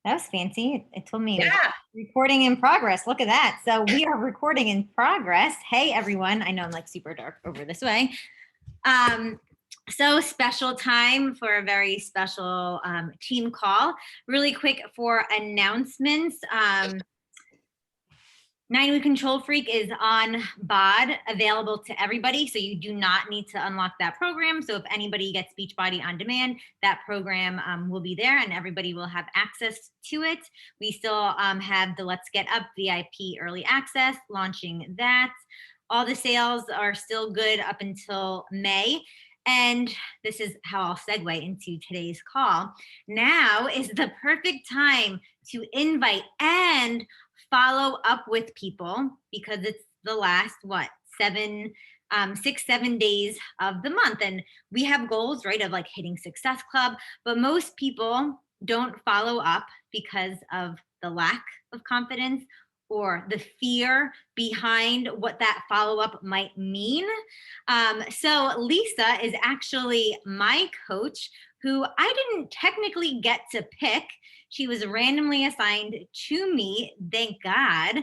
That was fancy. It told me it was Yeah. recording in progress. Look at that. So we are recording in progress. Hey, everyone. I know I'm like super dark over this way. So special time for a very special team call. Really quick for announcements. 9-Week Control Freak is on BOD, available to everybody. So you do not need to unlock that program. So if anybody gets Beachbody on demand, that program will be there and everybody will have access to it. We still have the Let's Get Up VIP early access, launching that. All the sales are still good up until May. And this is how I'll segue into today's call. Now is the perfect time to invite and follow up with people because it's the last, 6-7 days of the month. And we have goals, right, of like hitting Success Club, but most people don't follow up because of the lack of confidence or the fear behind what that follow-up might mean. So Lisa is actually my coach, who I didn't technically get to pick. She was randomly assigned to me, thank God.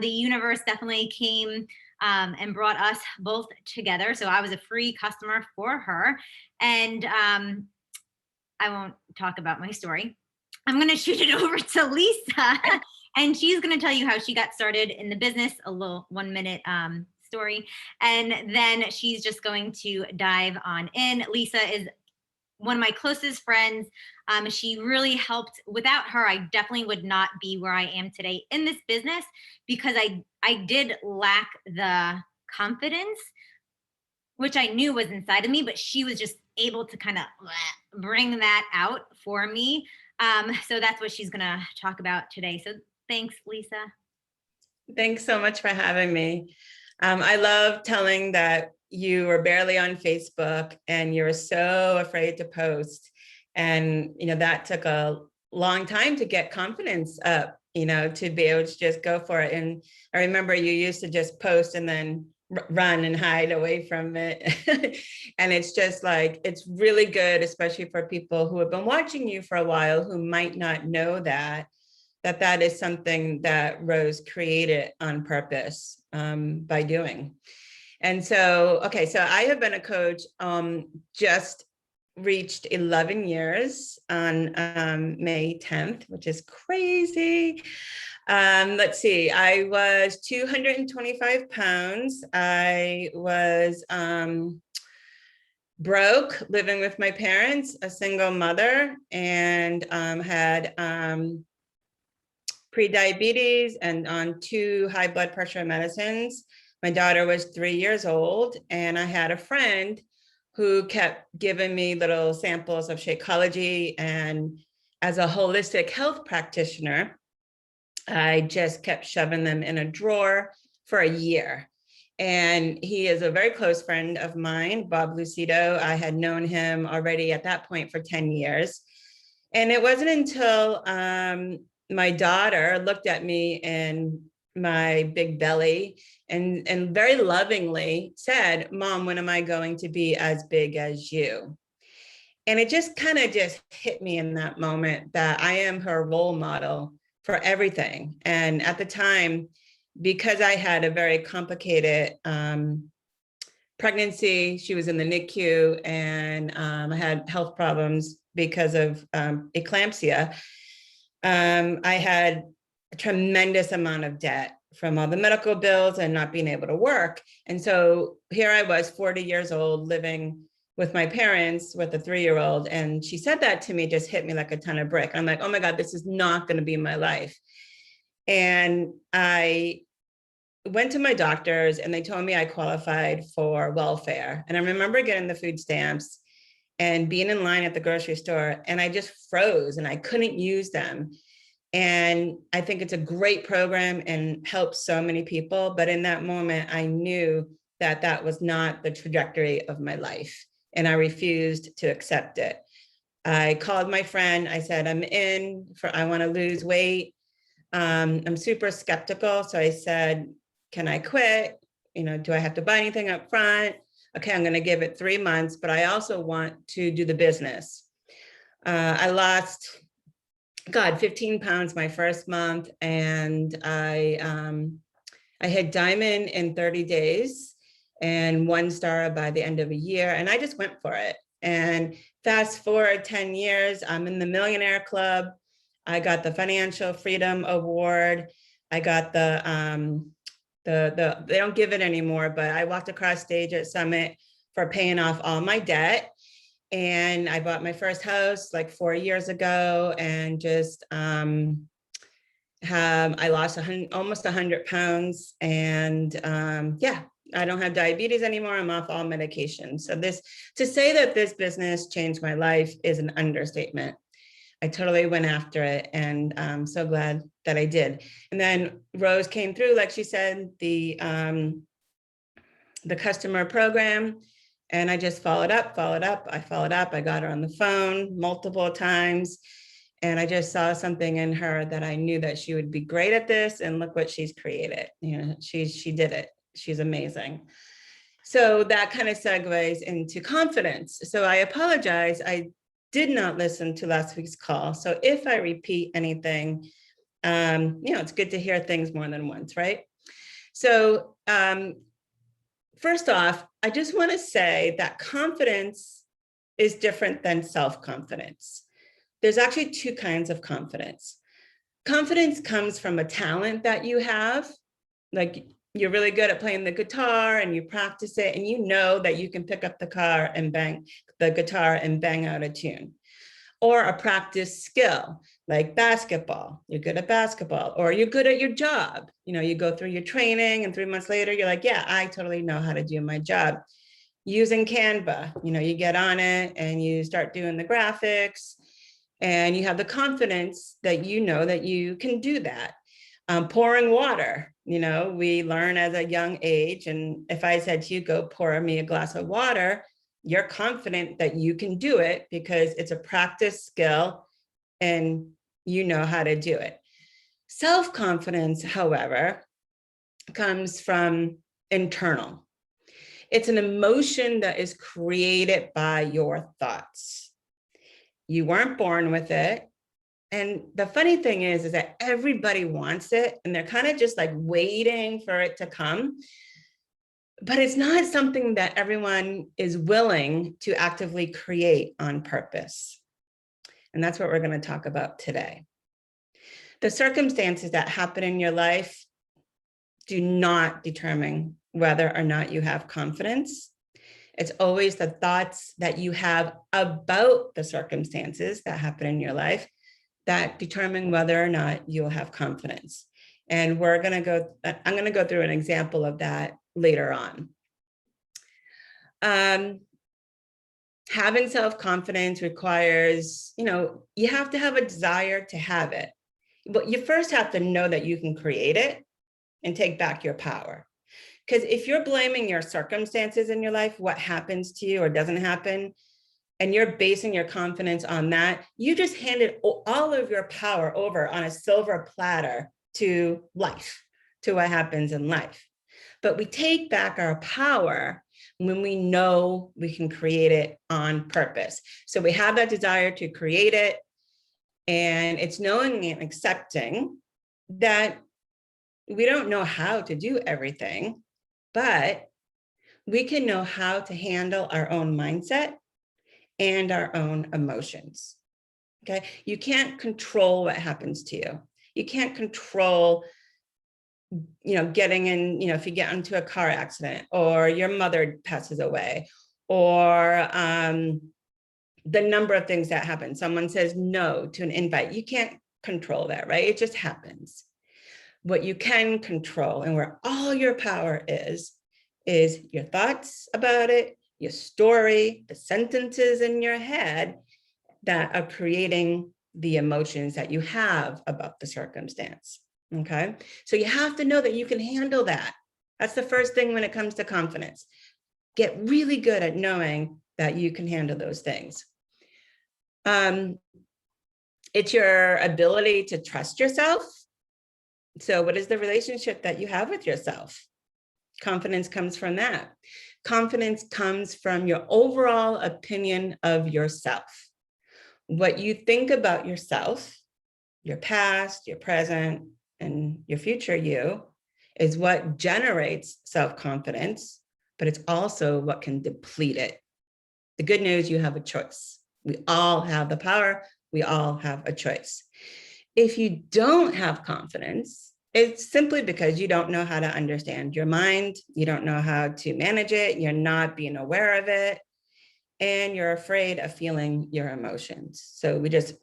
The universe definitely came and brought us both together. So I was a free customer for her. And I won't talk about my story. I'm going to shoot it over to Lisa, and she's going to tell you how she got started in the business, a little 1-minute story. And then she's just going to dive on in. Lisa is one of my closest friends. She really helped. Without her, I definitely would not be where I am today in this business because I did lack the confidence, which I knew was inside of me, but she was just able to kind of bring that out for me. So that's what she's gonna talk about today. So thanks, Lisa. Thanks so much for having me. I love telling that you were barely on Facebook and you were so afraid to post. And, that took a long time to get confidence up, to be able to just go for it. And I remember you used to just post and then run and hide away from it. And it's just like, it's really good, especially for people who have been watching you for a while, who might not know that is something that Rose created on purpose by doing. And so, okay, so I have been a coach, just reached 11 years on May 10th, which is crazy. Let's see, I was 225 pounds. I was broke, living with my parents, a single mother, and had pre-diabetes and on 2 high blood pressure medicines. My daughter was 3 years old, and I had a friend who kept giving me little samples of Shakeology. And as a holistic health practitioner, I just kept shoving them in a drawer for a year. And he is a very close friend of mine, Bob Lucido. I had known him already at that point for 10 years. And it wasn't until my daughter looked at me and my big belly and very lovingly said, "Mom, when am I going to be as big as you?" And it just kind of just hit me in that moment that I am her role model for everything. And at the time, because I had a very complicated pregnancy, she was in the NICU, and I had health problems because of eclampsia. I had a tremendous amount of debt from all the medical bills and not being able to work. And so here I was, 40 years old, living with my parents with a 3-year-old. And she said that to me, just hit me like a ton of brick. I'm like, oh my God, this is not going to be my life. And I went to my doctors and they told me I qualified for welfare. And I remember getting the food stamps and being in line at the grocery store, and I just froze and I couldn't use them. And I think it's a great program and helps so many people. But in that moment, I knew that that was not the trajectory of my life. And I refused to accept it. I called my friend. I said, I want to lose weight. I'm super skeptical. So I said, can I quit? Do I have to buy anything up front? Okay, I'm going to give it 3 months, but I also want to do the business. I lost God, 15 pounds my first month. And I hit diamond in 30 days and 1 star by the end of a year. And I just went for it. And fast forward 10 years, I'm in the Millionaire Club. I got the Financial Freedom Award. I got they don't give it anymore, but I walked across stage at Summit for paying off all my debt. And I bought my first house like 4 years ago, and just I lost almost 100 pounds. And yeah, I don't have diabetes anymore. I'm off all medication. So to say that this business changed my life is an understatement. I totally went after it, and I'm so glad that I did. And then Rose came through, like she said, the customer program, and I just followed up. I got her on the phone multiple times, and I just saw something in her that I knew that she would be great at this. And look what she's created. You know, she did it. She's amazing. So that kind of segues into confidence. So I apologize. I did not listen to last week's call. So if I repeat anything, it's good to hear things more than once, right? So first off, I just want to say that confidence is different than self-confidence. There's actually two kinds of confidence. Confidence comes from a talent that you have, like you're really good at playing the guitar and you practice it, and you know that you can pick up the guitar and bang out a tune. Or a practice skill, like basketball. You're good at basketball, or you're good at your job. You go through your training and 3 months later, you're like, yeah, I totally know how to do my job. Using Canva, you get on it and you start doing the graphics, and you have the confidence that you know that you can do that. Pouring water, we learn as a young age. And if I said to you, go pour me a glass of water, you're confident that you can do it because it's a practice skill and you know how to do it. Self-confidence, however, comes from internal. It's an emotion that is created by your thoughts. You weren't born with it. And the funny thing is that everybody wants it, and they're kind of just like waiting for it to come. But it's not something that everyone is willing to actively create on purpose. And that's what we're going to talk about today. The circumstances that happen in your life do not determine whether or not you have confidence. It's always the thoughts that you have about the circumstances that happen in your life that determine whether or not you'll have confidence. And I'm going to go through an example of that later on. Having self-confidence requires, you have to have a desire to have it. But you first have to know that you can create it and take back your power. Because if you're blaming your circumstances in your life, what happens to you or doesn't happen, and you're basing your confidence on that, you just handed all of your power over on a silver platter to life, to what happens in life. But we take back our power when we know we can create it on purpose. So we have that desire to create it, and it's knowing and accepting that we don't know how to do everything, but we can know how to handle our own mindset and our own emotions. Okay, you can't control what happens to you. You can't control, getting in, if you get into a car accident, or your mother passes away, or the number of things that happen. Someone says no to an invite. You can't control that, right? It just happens. What you can control, and where all your power is your thoughts about it, your story, the sentences in your head that are creating the emotions that you have about the circumstance. Okay, so you have to know that you can handle that. That's the first thing when it comes to confidence. Get really good at knowing that you can handle those things. It's your ability to trust yourself. So what is the relationship that you have with yourself? Confidence comes from that. Confidence comes from your overall opinion of yourself. What you think about yourself your past, your present, and your future you is what generates self-confidence, but it's also what can deplete it. The good news, you have a choice. We all have the power. We all have a choice. If you don't have confidence, it's simply because you don't know how to understand your mind. You don't know how to manage it. You're not being aware of it. And you're afraid of feeling your emotions. So we just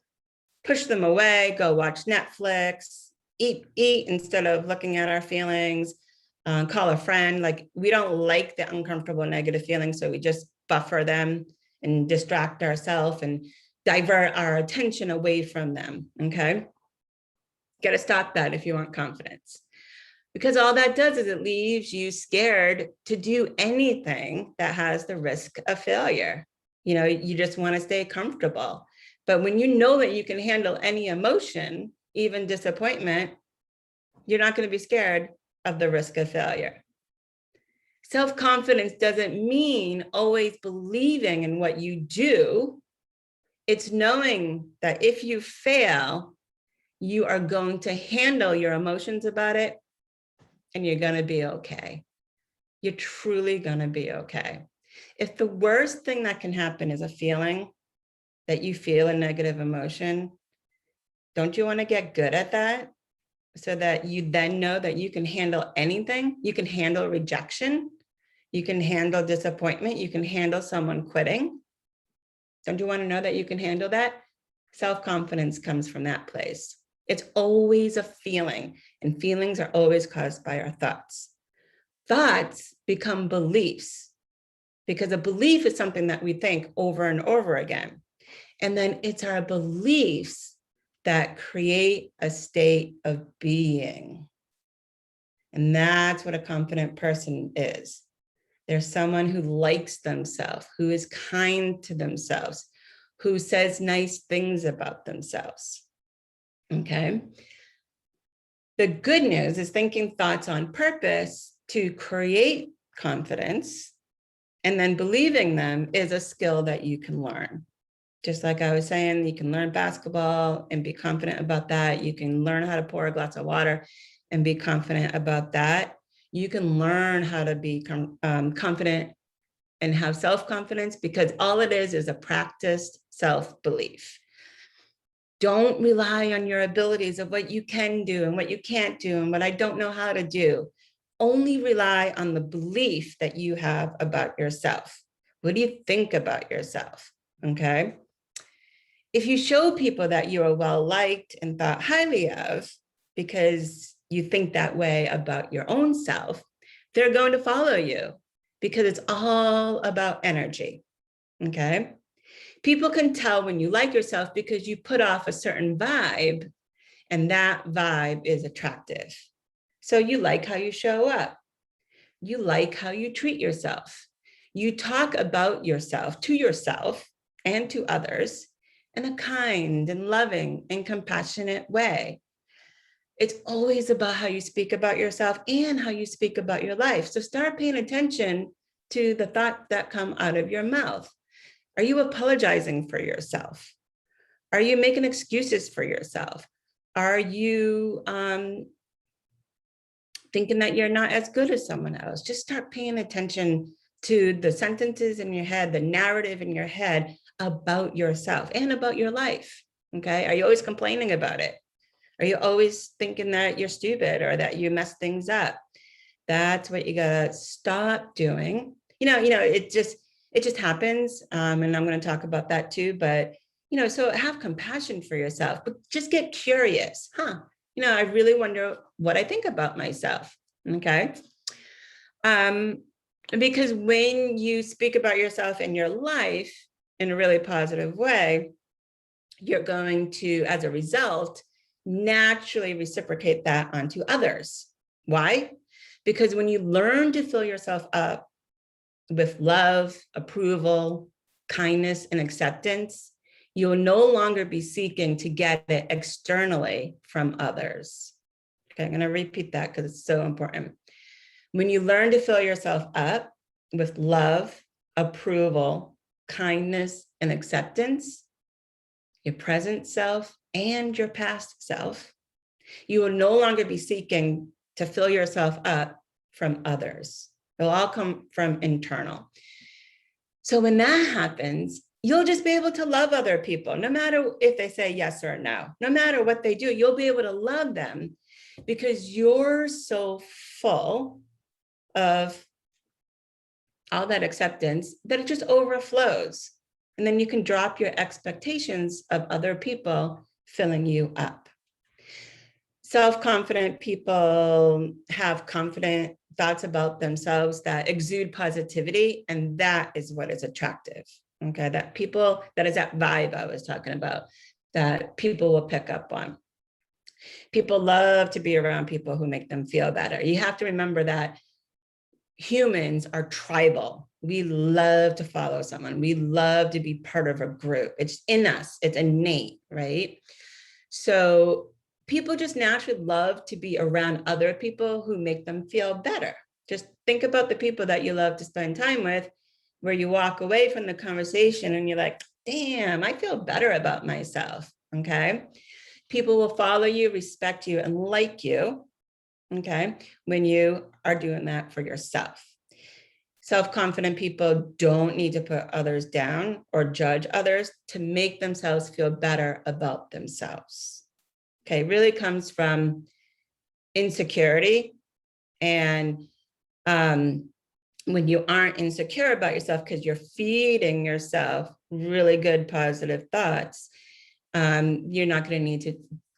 push them away, go watch Netflix, eat instead of looking at our feelings, call a friend. Like, we don't like the uncomfortable negative feelings, so we just buffer them and distract ourselves and divert our attention away from them, okay? Got to stop that if you want confidence. Because all that does is it leaves you scared to do anything that has the risk of failure. You know, you just want to stay comfortable. But when you know that you can handle any emotion, even disappointment, you're not going to be scared of the risk of failure. Self-confidence doesn't mean always believing in what you do. It's knowing that if you fail, you are going to handle your emotions about it, and you're going to be okay. You're truly going to be okay. If the worst thing that can happen is a feeling that you feel a negative emotion, don't you want to get good at that so that you then know that you can handle anything? You can handle rejection. You can handle disappointment. You can handle someone quitting. Don't you want to know that you can handle that? Self-confidence comes from that place. It's always a feeling, and feelings are always caused by our thoughts. Thoughts become beliefs, because a belief is something that we think over and over again. And then it's our beliefs that create a state of being. And that's what a confident person is. They're someone who likes themselves, who is kind to themselves, who says nice things about themselves. Okay. The good news is thinking thoughts on purpose to create confidence and then believing them is a skill that you can learn. Just like I was saying, you can learn basketball and be confident about that. You can learn how to pour a glass of water and be confident about that. You can learn how to be confident and have self-confidence, because all it is a practiced self-belief. Don't rely on your abilities of what you can do and what you can't do and what I don't know how to do. Only rely on the belief that you have about yourself. What do you think about yourself? Okay. If you show people that you are well liked and thought highly of because you think that way about your own self, they're going to follow you, because it's all about energy. Okay. People can tell when you like yourself because you put off a certain vibe, and that vibe is attractive. So you like how you show up. You like how you treat yourself. You talk about yourself and to others in a kind and loving and compassionate way. It's always about how you speak about yourself and how you speak about your life. So start paying attention to the thoughts that come out of your mouth. Are you apologizing for yourself? Are you making excuses for yourself? Are you thinking that you're not as good as someone else? Just start paying attention to the sentences in your head, the narrative in your head about yourself and about your life. Okay. Are you always complaining about it? Are you always thinking that you're stupid or that you mess things up? That's what you gotta stop doing. It just happens. And I'm going to talk about that too. But, so have compassion for yourself, but just get curious. I really wonder what I think about myself. Okay. Because when you speak about yourself and your life in a really positive way, you're going to, as a result, naturally reciprocate that onto others. Why? Because when you learn to fill yourself up with love, approval, kindness, and acceptance, you will no longer be seeking to get it externally from others. Okay, I'm going to repeat that because it's so important. When you learn to fill yourself up with love, approval, kindness, and acceptance, your present self and your past self. You will no longer be seeking to fill yourself up from others. It'll all come from internal. So when that happens, you'll just be able to love other people, no matter if they say yes or no, no matter what they do, you'll be able to love them because you're so full of all that acceptance that it just overflows. And then you can drop your expectations of other people filling you up. Self-confident people have confident thoughts about themselves that exude positivity, and that is what is attractive. Okay, that people, that is that vibe I was talking about, that people will pick up on. People love to be around people who make them feel better. You have to remember that humans are tribal. We love to follow someone. We love to be part of a group. It's in us, it's innate, right? So people just naturally love to be around other people who make them feel better. Just think about the people that you love to spend time with, where you walk away from the conversation and you're like, damn, I feel better about myself, okay? People will follow you, respect you, and like you, okay, when you are doing that for yourself. Self-confident people don't need to put others down or judge others to make themselves feel better about themselves. Okay, really comes from insecurity. And when you aren't insecure about yourself because you're feeding yourself really good positive thoughts, you're not going to need to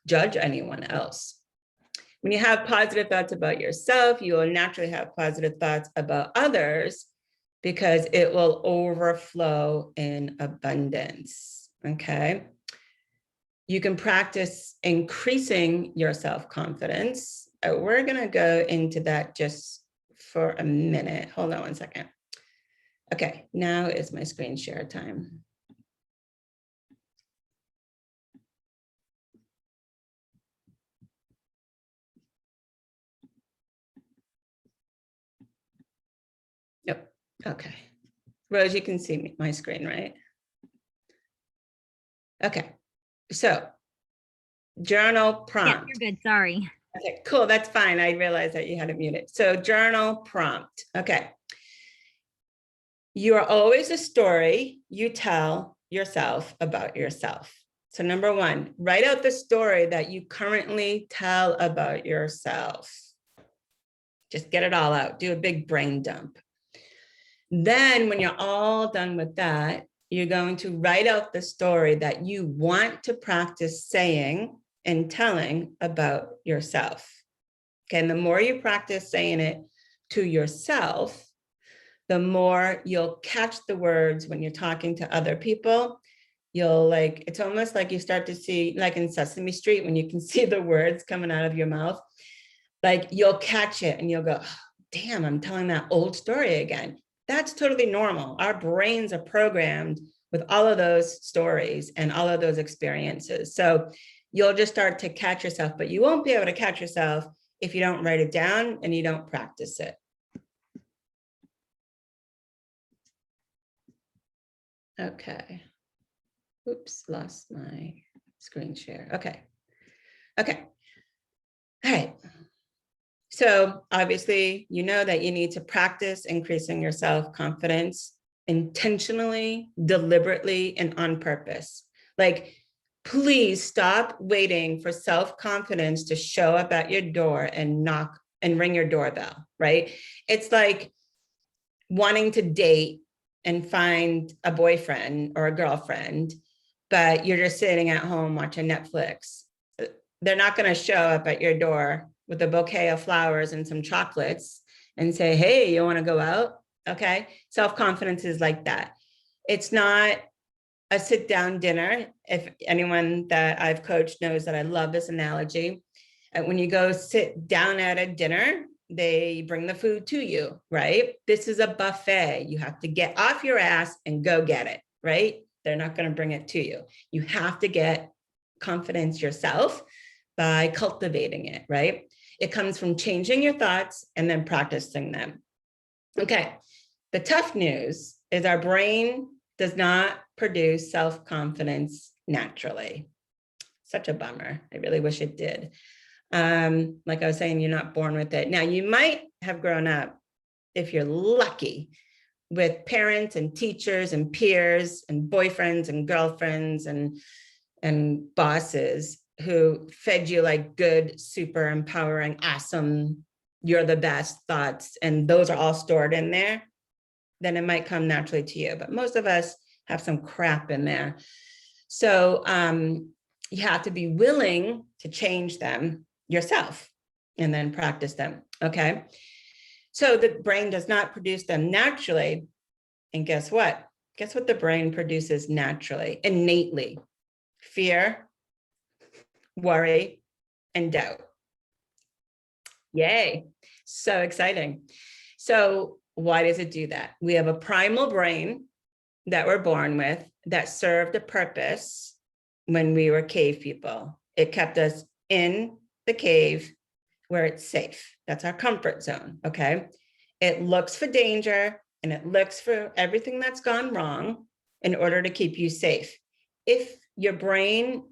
judge anyone else. When you have positive thoughts about yourself, you will naturally have positive thoughts about others because it will overflow in abundance, okay? You can practice increasing your self-confidence. We're gonna go into that just for a minute. Hold on one second. Okay, now is my screen share time. Yep, okay. Rose, you can see my screen, right? Okay, so journal prompt. Yeah, you're good, sorry. Okay, cool, that's fine. I realized that you had it muted. So journal prompt, okay. You are always a story you tell yourself about yourself. So number one, write out the story that you currently tell about yourself. Just get it all out, do a big brain dump. Then when you're all done with that, you're going to write out the story that you want to practice saying and telling about yourself. Okay, and the more you practice saying it to yourself, the more you'll catch the words when you're talking to other people. You'll like, it's almost like you start to see, like in Sesame Street, when you can see the words coming out of your mouth, like you'll catch it and you'll go, oh, damn, I'm telling that old story again. That's totally normal. Our brains are programmed with all of those stories and all of those experiences. So you'll just start to catch yourself, but you won't be able to catch yourself if you don't write it down and you don't practice it. Okay. Oops, lost my screen share. Okay. Okay. All right. So obviously, you know that you need to practice increasing your self-confidence intentionally, deliberately, and on purpose. Like, please stop waiting for self-confidence to show up at your door and knock and ring your doorbell, right? It's like wanting to date and find a boyfriend or a girlfriend, but you're just sitting at home watching Netflix. They're not going to show up at your door with a bouquet of flowers and some chocolates and say, hey, you want to go out? Okay. Self-confidence is like that. It's not a sit down dinner. If anyone that I've coached knows that I love this analogy. When you go sit down at a dinner, they bring the food to you, right? This is a buffet. You have to get off your ass and go get it, right? They're not going to bring it to you. You have to get confidence yourself by cultivating it, right? It comes from changing your thoughts and then practicing them. Okay, the tough news is our brain does not produce self-confidence naturally. Such a bummer. I really wish it did. Like I was saying, you're not born with it. Now, you might have grown up, if you're lucky, with parents and teachers and peers and boyfriends and girlfriends and bosses who fed you like good, super empowering, awesome, you're the best thoughts, and those are all stored in there, then it might come naturally to you. But most of us have some crap in there. So you have to be willing to change them yourself and then practice them, okay? So the brain does not produce them naturally. And guess what? Guess what the brain produces naturally, innately? Fear, worry, and doubt. Yay, so exciting. So why does it do that? We have a primal brain that we're born with that served a purpose when we were cave people. It kept us in the cave where it's safe. That's our comfort zone, okay? It looks for danger and it looks for everything that's gone wrong in order to keep you safe. If your brain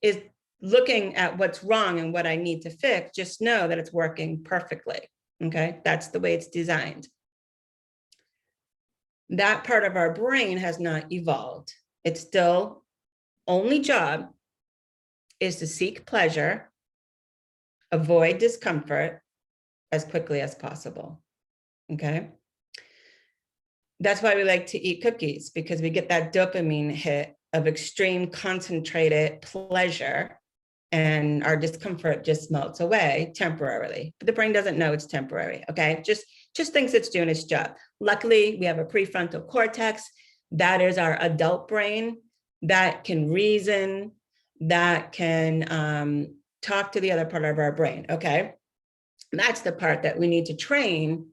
is looking at what's wrong and what I need to fix, just know that it's working perfectly, okay? That's the way it's designed. That part of our brain has not evolved. Its still only job is to seek pleasure, avoid discomfort as quickly as possible, okay? That's why we like to eat cookies, because we get that dopamine hit of extreme concentrated pleasure and our discomfort just melts away temporarily. But the brain doesn't know it's temporary, okay? Just thinks it's doing its job. Luckily, we have a prefrontal cortex. That is our adult brain that can reason, that can talk to the other part of our brain, okay? And that's the part that we need to train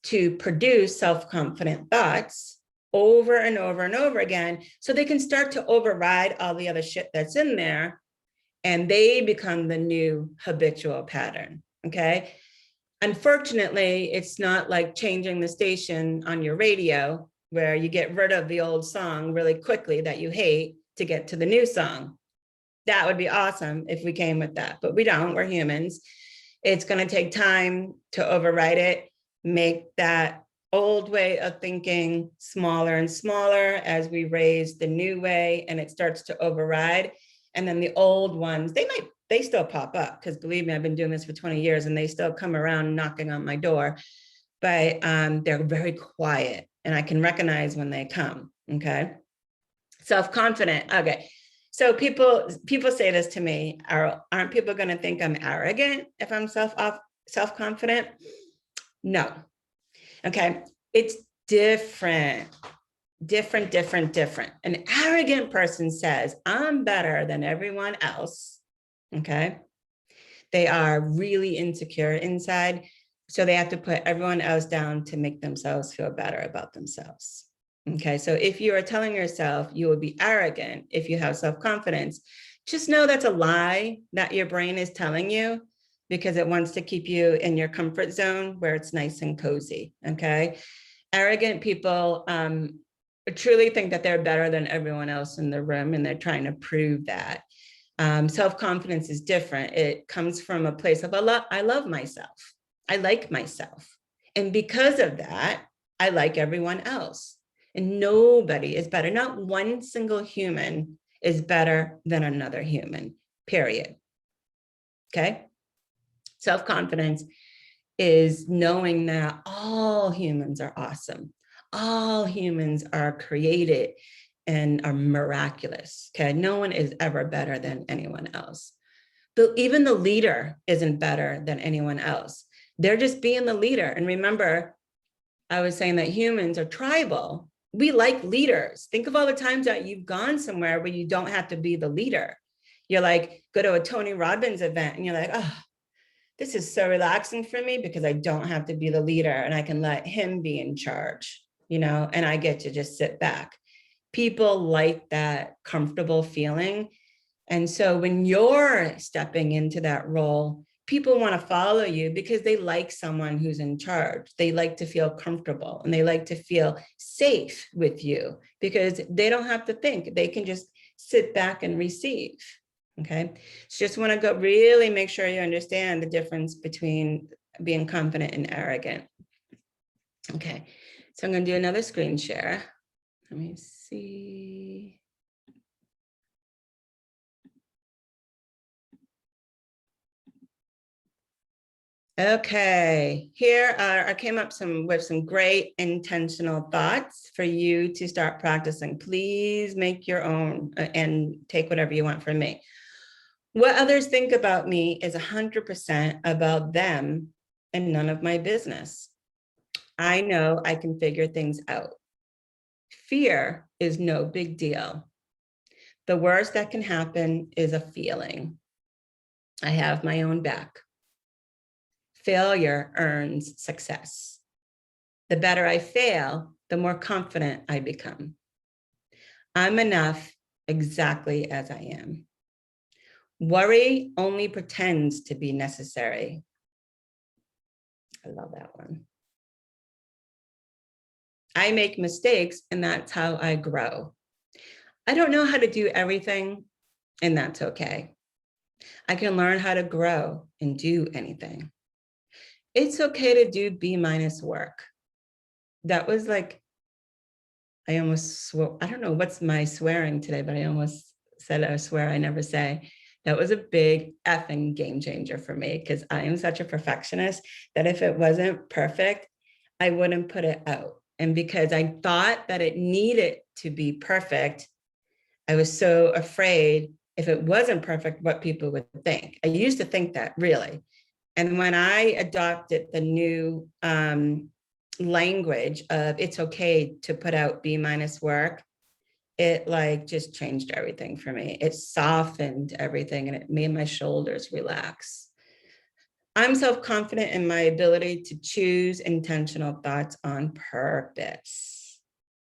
to produce self-confident thoughts over and over and over again, so they can start to override all the other shit that's in there, and they become the new habitual pattern, okay? Unfortunately, it's not like changing the station on your radio where you get rid of the old song really quickly that you hate to get to the new song. That would be awesome if we came with that, but we don't, we're humans. It's gonna take time to override it, make that old way of thinking smaller and smaller as we raise the new way and it starts to override. And then the old ones, they still pop up, because believe me, I've been doing this for 20 years and they still come around knocking on my door, but they're very quiet and I can recognize when they come, okay? Self-confident, okay. So people say this to me, aren't people gonna think I'm arrogant if I'm self-confident? No, okay, it's different. An arrogant person says, I'm better than everyone else, okay? They are really insecure inside, so they have to put everyone else down to make themselves feel better about themselves, okay? So if you are telling yourself you will be arrogant if you have self-confidence, just know that's a lie that your brain is telling you, because it wants to keep you in your comfort zone where it's nice and cozy, okay? Arrogant people truly think that they're better than everyone else in the room, and they're trying to prove that. Self-confidence is different. It comes from a place of, I love myself. I like myself. And because of that, I like everyone else. And nobody is better. Not one single human is better than another human, period. Okay? Self-confidence is knowing that all humans are awesome. All humans are created and are miraculous, okay? No one is ever better than anyone else. But even the leader isn't better than anyone else. They're just being the leader. And remember, I was saying that humans are tribal. We like leaders. Think of all the times that you've gone somewhere where you don't have to be the leader. You're like, go to a Tony Robbins event and you're like, oh, this is so relaxing for me because I don't have to be the leader and I can let him be in charge, you know, and I get to just sit back. People like that comfortable feeling. And so when you're stepping into that role, people want to follow you because they like someone who's in charge. They like to feel comfortable and they like to feel safe with you because they don't have to think. They can just sit back and receive. Okay. So just want to go really make sure you understand the difference between being confident and arrogant. Okay. So I'm going to do another screen share. Let me see. Okay, here I came up with some great intentional thoughts for you to start practicing. Please make your own and take whatever you want from me. What others think about me is 100% about them and none of my business. I know I can figure things out. Fear is no big deal. The worst that can happen is a feeling. I have my own back. Failure earns success. The better I fail, the more confident I become. I'm enough exactly as I am. Worry only pretends to be necessary. I love that one. I make mistakes, and that's how I grow. I don't know how to do everything, and that's okay. I can learn how to grow and do anything. It's okay to do B- work. That was like, I almost swore, I don't know what's my swearing today, but I almost said I swear I never say. That was a big effing game changer for me because I am such a perfectionist that if it wasn't perfect, I wouldn't put it out. And because I thought that it needed to be perfect, I was so afraid if it wasn't perfect, what people would think. I used to think that really. And when I adopted the new language of it's okay to put out B- work, it like just changed everything for me. It softened everything and it made my shoulders relax. I'm self-confident in my ability to choose intentional thoughts on purpose.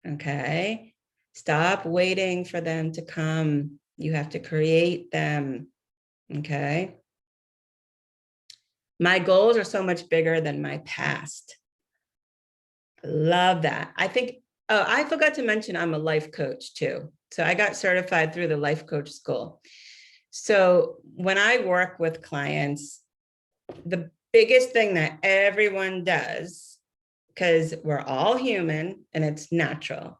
Okay. Stop waiting for them to come. You have to create them. Okay. My goals are so much bigger than my past. Love that. I think, oh, I forgot to mention I'm a life coach too. So I got certified through the life coach school. So when I work with clients, the biggest thing that everyone does, because we're all human and it's natural,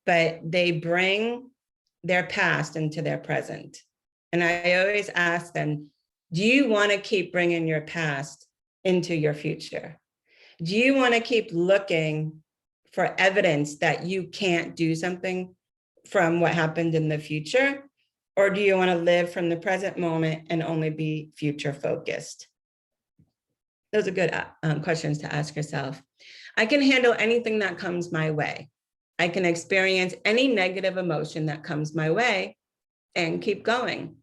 but they bring their past into their present. And I always ask them, do you want to keep bringing your past into your future? Do you want to keep looking for evidence that you can't do something from what happened in the future? Or do you want to live from the present moment and only be future focused? Those are good questions to ask yourself. I can handle anything that comes my way. I can experience any negative emotion that comes my way and keep going.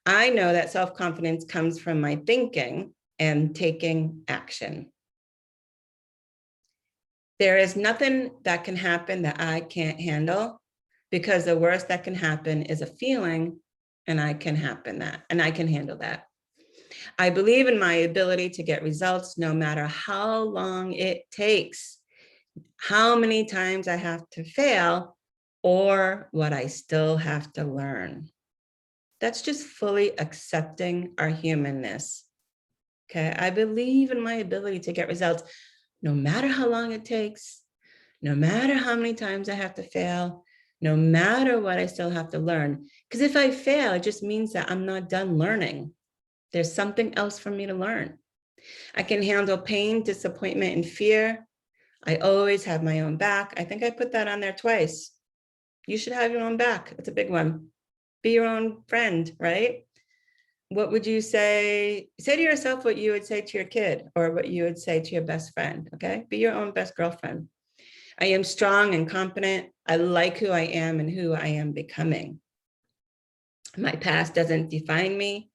I know that self-confidence comes from my thinking and taking action. There is nothing that can happen that I can't handle because the worst that can happen is a feeling and I can handle that. I believe in my ability to get results no matter how long it takes, how many times I have to fail, or what I still have to learn. That's just fully accepting our humanness. Okay, I believe in my ability to get results no matter how long it takes, no matter how many times I have to fail, no matter what I still have to learn. Because if I fail, it just means that I'm not done learning. There's something else for me to learn. I can handle pain, disappointment, and fear. I always have my own back. I think I put that on there twice. You should have your own back. It's a big one. Be your own friend, right? What would you say? Say to yourself what you would say to your kid or what you would say to your best friend, okay? Be your own best girlfriend. I am strong and confident. I like who I am and who I am becoming. My past doesn't define me.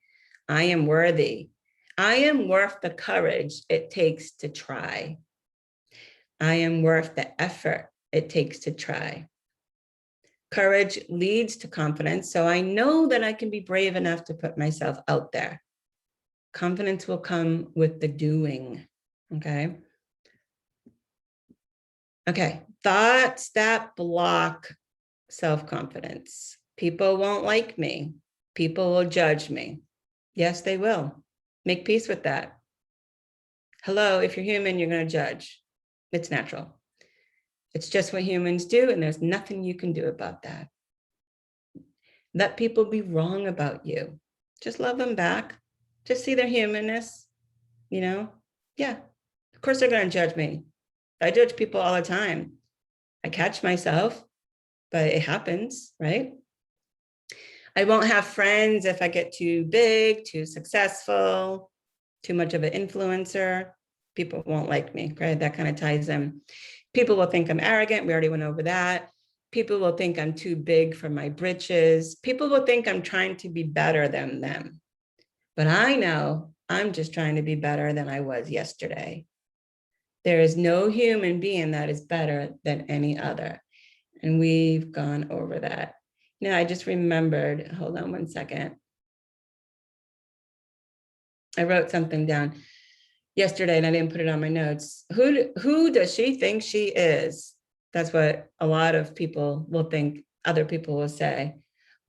I am worthy. I am worth the courage it takes to try. I am worth the effort it takes to try. Courage leads to confidence, so I know that I can be brave enough to put myself out there. Confidence will come with the doing, okay? Okay, thoughts that block self-confidence. People won't like me. People will judge me. Yes, they will. Make peace with that. Hello, if you're human, you're going to judge. It's natural. It's just what humans do, and there's nothing you can do about that. Let people be wrong about you. Just love them back. Just see their humanness, you know? Yeah, of course they're going to judge me. I judge people all the time. I catch myself, but it happens, right? I won't have friends if I get too big, too successful, too much of an influencer. People won't like me, right? That kind of ties in. People will think I'm arrogant. We already went over that. People will think I'm too big for my britches. People will think I'm trying to be better than them. But I know I'm just trying to be better than I was yesterday. There is no human being that is better than any other. And we've gone over that. Now, I just remembered, hold on one second. I wrote something down yesterday and I didn't put it on my notes. Who does she think she is? That's what a lot of people will think, other people will say.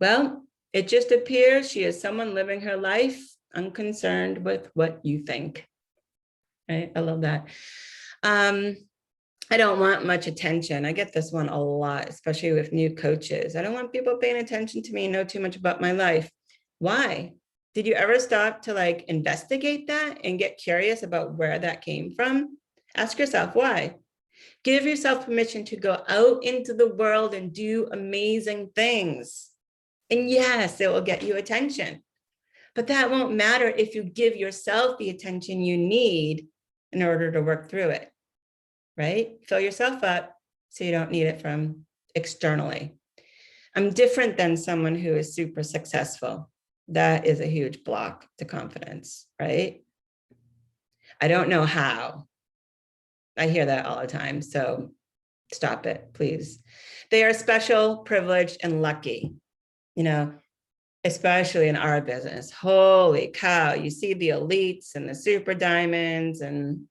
Well, it just appears she is someone living her life unconcerned with what you think. Right? I love that. I don't want much attention. I get this one a lot, especially with new coaches. I don't want people paying attention to me and know too much about my life. Why? Did you ever stop to like investigate that and get curious about where that came from? Ask yourself why. Give yourself permission to go out into the world and do amazing things. And yes, it will get you attention. But that won't matter if you give yourself the attention you need in order to work through it. Right? Fill yourself up so you don't need it from externally. I'm different than someone who is super successful. That is a huge block to confidence, right? I don't know how. I hear that all the time. So stop it, please. They are special, privileged, and lucky, you know, especially in our business. Holy cow, you see the elites and the super diamonds and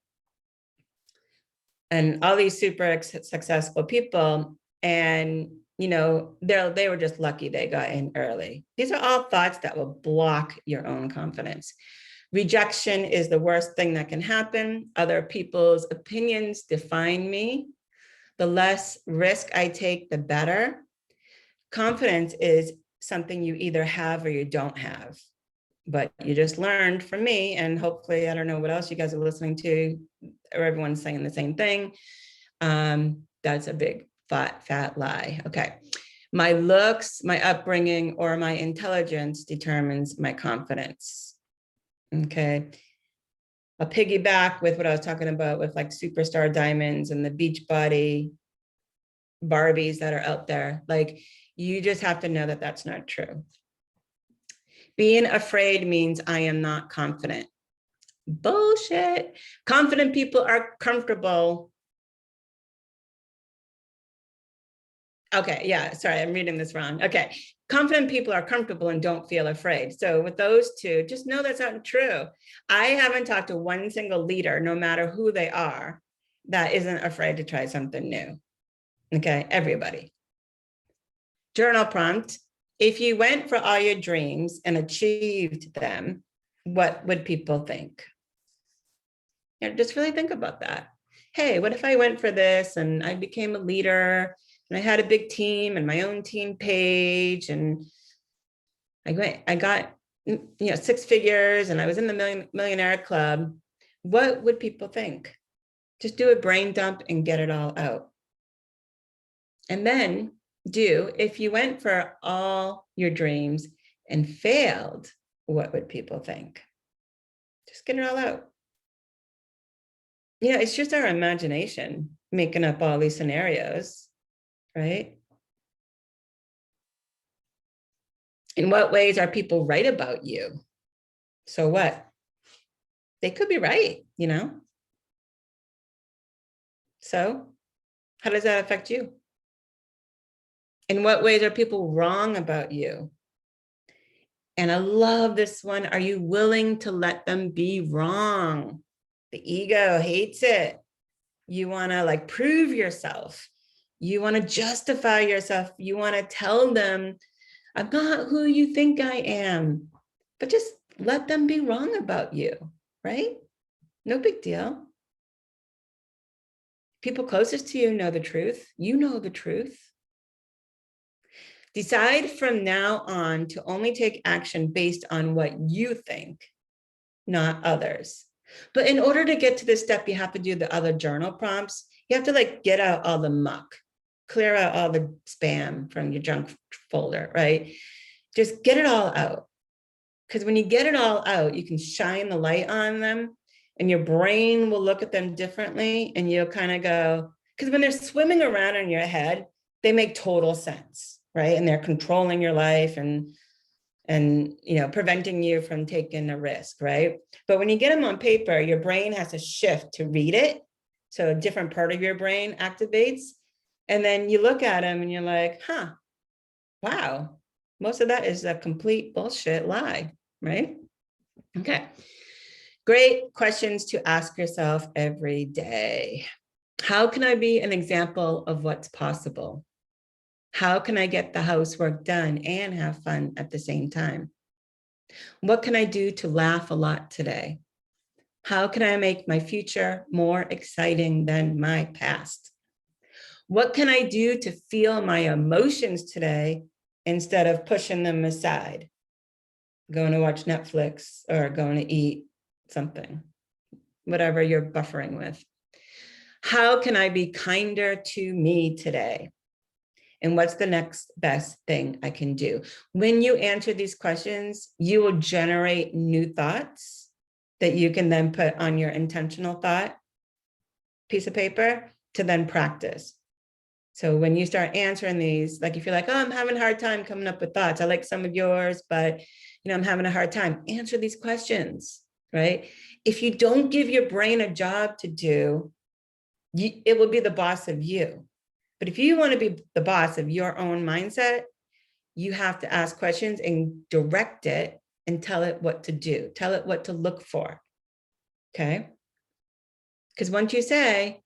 all these super successful people, and you know they were just lucky they got in early. These are all thoughts that will block your own confidence. Rejection is the worst thing that can happen. Other people's opinions define me. The less risk I take, the better. Confidence is something you either have or you don't have. But you just learned from me, and hopefully, I don't know what else you guys are listening to, or everyone's saying the same thing. That's a big fat lie. Okay. My looks, my upbringing, or my intelligence determines my confidence. Okay. I'll piggyback with what I was talking about with like superstar diamonds and the beach body Barbies that are out there. Like, you just have to know that that's not true. Being afraid means I am not confident. Bullshit. Confident people are comfortable. Okay, yeah, sorry, I'm reading this wrong. Okay, confident people are comfortable and don't feel afraid. So with those two, just know that's not true. I haven't talked to one single leader, no matter who they are, that isn't afraid to try something new. Okay, everybody. Journal prompt. If you went for all your dreams and achieved them, what would people think? You know, just really think about that. Hey, what if I went for this and I became a leader and I had a big team and my own team page and I got, you know, 6 figures and I was in the millionaire club. What would people think? Just do a brain dump and get it all out. And then if you went for all your dreams and failed, what would people think? Just get it all out. You know, it's just our imagination making up all these scenarios, right? In what ways are people right about you? So what? They could be right, you know? So how does that affect you? In what ways are people wrong about you? And I love this one. Are you willing to let them be wrong? The ego hates it. You want to like prove yourself. You want to justify yourself. You want to tell them I'm not who you think I am, but just let them be wrong about you, right? No big deal. People closest to you know the truth. You know the truth. Decide from now on to only take action based on what you think, not others. But in order to get to this step, you have to do the other journal prompts. You have to like get out all the muck, clear out all the spam from your junk folder, right? Just get it all out. Because when you get it all out, you can shine the light on them and your brain will look at them differently. And you'll kind of go, because when they're swimming around in your head, they make total sense, right? And they're controlling your life and preventing you from taking a risk, right? But when you get them on paper, your brain has to shift to read it. So a different part of your brain activates. And then you look at them and you're like, huh, wow, most of that is a complete bullshit lie, right? Okay. Great questions to ask yourself every day. How can I be an example of what's possible? How can I get the housework done and have fun at the same time? What can I do to laugh a lot today? How can I make my future more exciting than my past? What can I do to feel my emotions today instead of pushing them aside? Going to watch Netflix or going to eat something, whatever you're buffering with. How can I be kinder to me today? And what's the next best thing I can do? When you answer these questions, you will generate new thoughts that you can then put on your intentional thought piece of paper to then practice. So when you start answering these, like if you're like, oh, I'm having a hard time coming up with thoughts. I like some of yours, but I'm having a hard time. Answer these questions, right? If you don't give your brain a job to do, it will be the boss of you. But if you want to be the boss of your own mindset, you have to ask questions and direct it and tell it what to do. Tell it what to look for. Okay? Because once you say,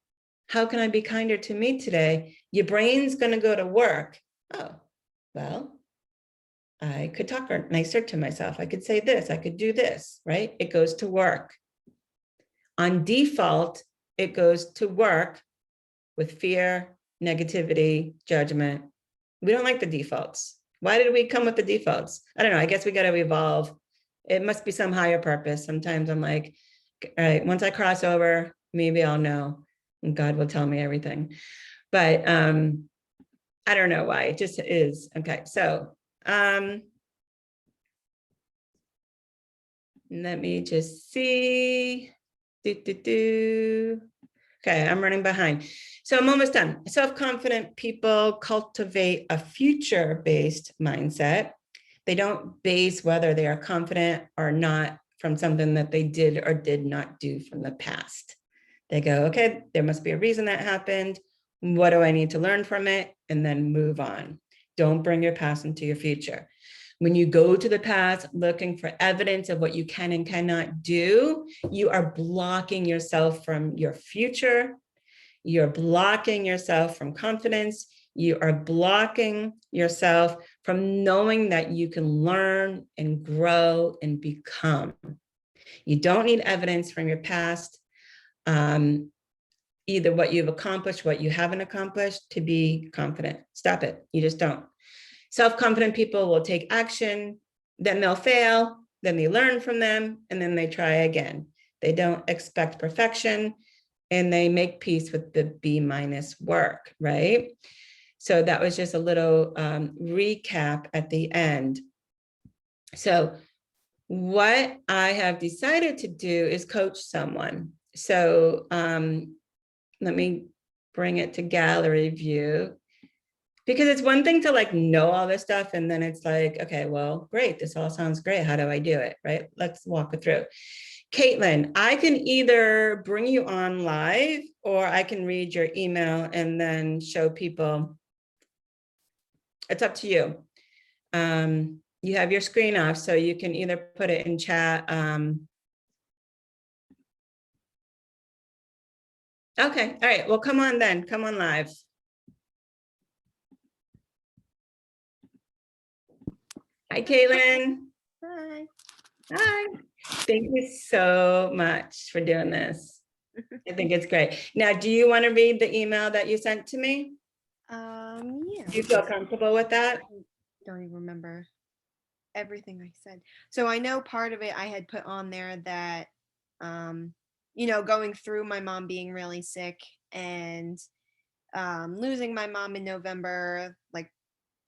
how can I be kinder to me today? Your brain's going to go to work. Oh, well, I could talk nicer to myself. I could say this. I could do this, right? It goes to work. On default, it goes to work with fear, negativity, judgment. We don't like the defaults. Why did we come with the defaults? I don't know. I guess we got to evolve. It must be some higher purpose. Sometimes I'm like, all right, once I cross over, maybe I'll know. And God will tell me everything. But I don't know why. It just is. Okay. So let me just see. Okay, I'm running behind. So I'm almost done. Self-confident people cultivate a future-based mindset. They don't base whether they are confident or not from something that they did or did not do from the past. They go, okay, there must be a reason that happened. What do I need to learn from it? And then move on. Don't bring your past into your future. When you go to the past looking for evidence of what you can and cannot do, you are blocking yourself from your future. You're blocking yourself from confidence. You are blocking yourself from knowing that you can learn and grow and become. You don't need evidence from your past, either what you've accomplished, what you haven't accomplished, to be confident. Stop it. You just don't. Self-confident people will take action, then they'll fail, then they learn from them, and then they try again. They don't expect perfection, and they make peace with the B- work, right? So that was just a little recap at the end. So what I have decided to do is coach someone. So let me bring it to gallery view. Because it's one thing to like know all this stuff. And then it's like, okay, well, great. This all sounds great. How do I do it? Right? Let's walk it through. Caitlin, I can either bring you on live or I can read your email and then show people. It's up to you. You have your screen off, so you can either put it in chat. Okay. All right. Well, come on then. Come on live. Hi, Caitlin. Hi. Hi. Thank you so much for doing this. I think it's great. Now, do you want to read the email that you sent to me? Yeah. Do you feel comfortable with that? Don't even remember everything I said. So I know part of it I had put on there that, going through my mom being really sick and losing my mom in November, like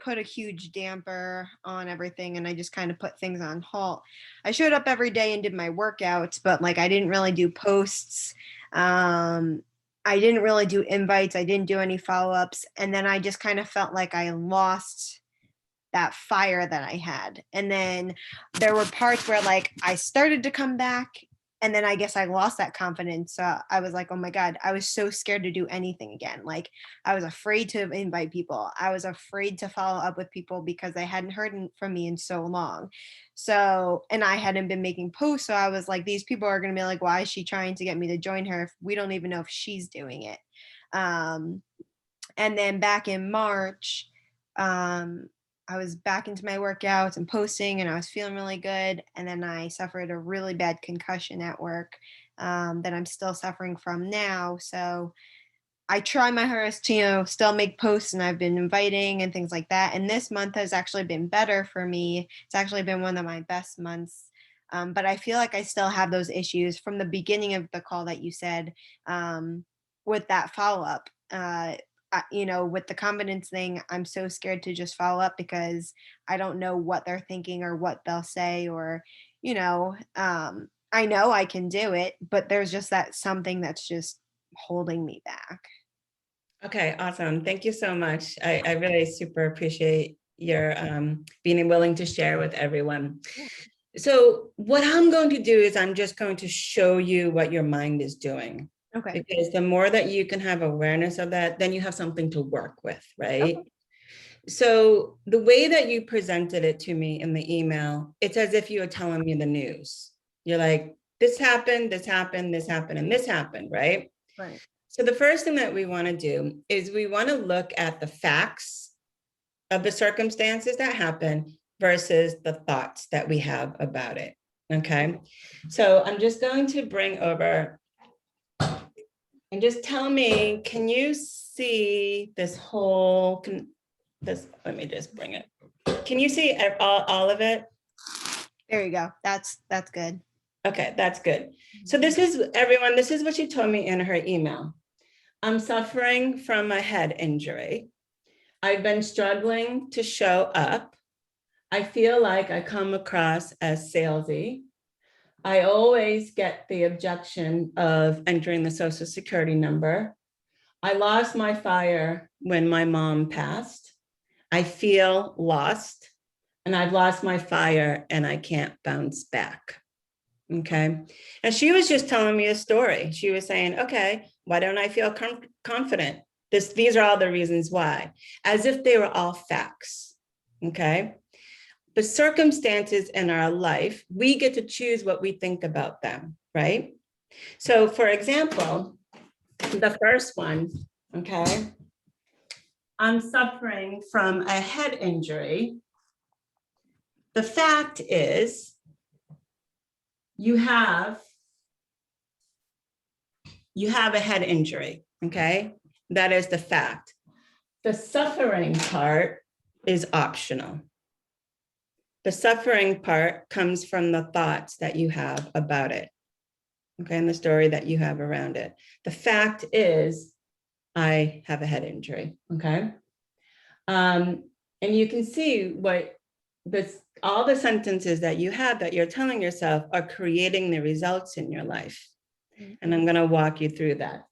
put a huge damper on everything, and I just kind of put things on halt. I showed up every day and did my workouts, but like I didn't really do posts. I didn't really do invites. I didn't do any follow-ups, and then I just kind of felt like I lost that fire that I had. And then there were parts where like I started to come back, and then I guess I lost that confidence. So I was like, oh my God, I was so scared to do anything again. Like I was afraid to invite people. I was afraid to follow up with people because they hadn't heard from me in so long. So, and I hadn't been making posts. So I was like, these people are going to be like, why is she trying to get me to join her if we don't even know if she's doing it? Um, and then back in March, um, I was back into my workouts and posting, and I was feeling really good. And then I suffered a really bad concussion at work that I'm still suffering from now. So I try my hardest to, still make posts, and I've been inviting and things like that. And this month has actually been better for me. It's actually been one of my best months. But I feel like I still have those issues from the beginning of the call that you said, with that follow up. With the confidence thing, I'm so scared to just follow up because I don't know what they're thinking or what they'll say, or, I know I can do it, but there's just that something that's just holding me back. Okay, awesome. Thank you so much. I really super appreciate your being willing to share with everyone. Yeah. So what I'm going to do is I'm just going to show you what your mind is doing. Okay. Because the more that you can have awareness of that, then you have something to work with, right? Okay. So the way that you presented it to me in the email, it's as if you were telling me the news. You're like, this happened, this happened, this happened, and this happened, right? Right. So the first thing that we want to do is we want to look at the facts of the circumstances that happen versus the thoughts that we have about it. Okay. So I'm just going to bring over and just tell me, can you see this whole, let me just bring it. Can you see all of it? There you go. That's good. Okay, that's good. So this is, everyone, this is what she told me in her email. I'm suffering from a head injury. I've been struggling to show up. I feel like I come across as salesy. I always get the objection of entering the social security number. I lost my fire when my mom passed. I feel lost, and I've lost my fire and I can't bounce back. Okay. And she was just telling me a story. She was saying, okay, why don't I feel confident? These are all the reasons why, as if they were all facts. Okay. The circumstances in our life, we get to choose what we think about them, right? So for example, the first one, okay, I'm suffering from a head injury. The fact is, you have a head injury, okay? That is the fact. The suffering part is optional. The suffering part comes from the thoughts that you have about it, okay, and the story that you have around it. The fact is, I have a head injury, okay? And you can see what all the sentences that you have that you're telling yourself are creating the results in your life. And I'm going to walk you through that.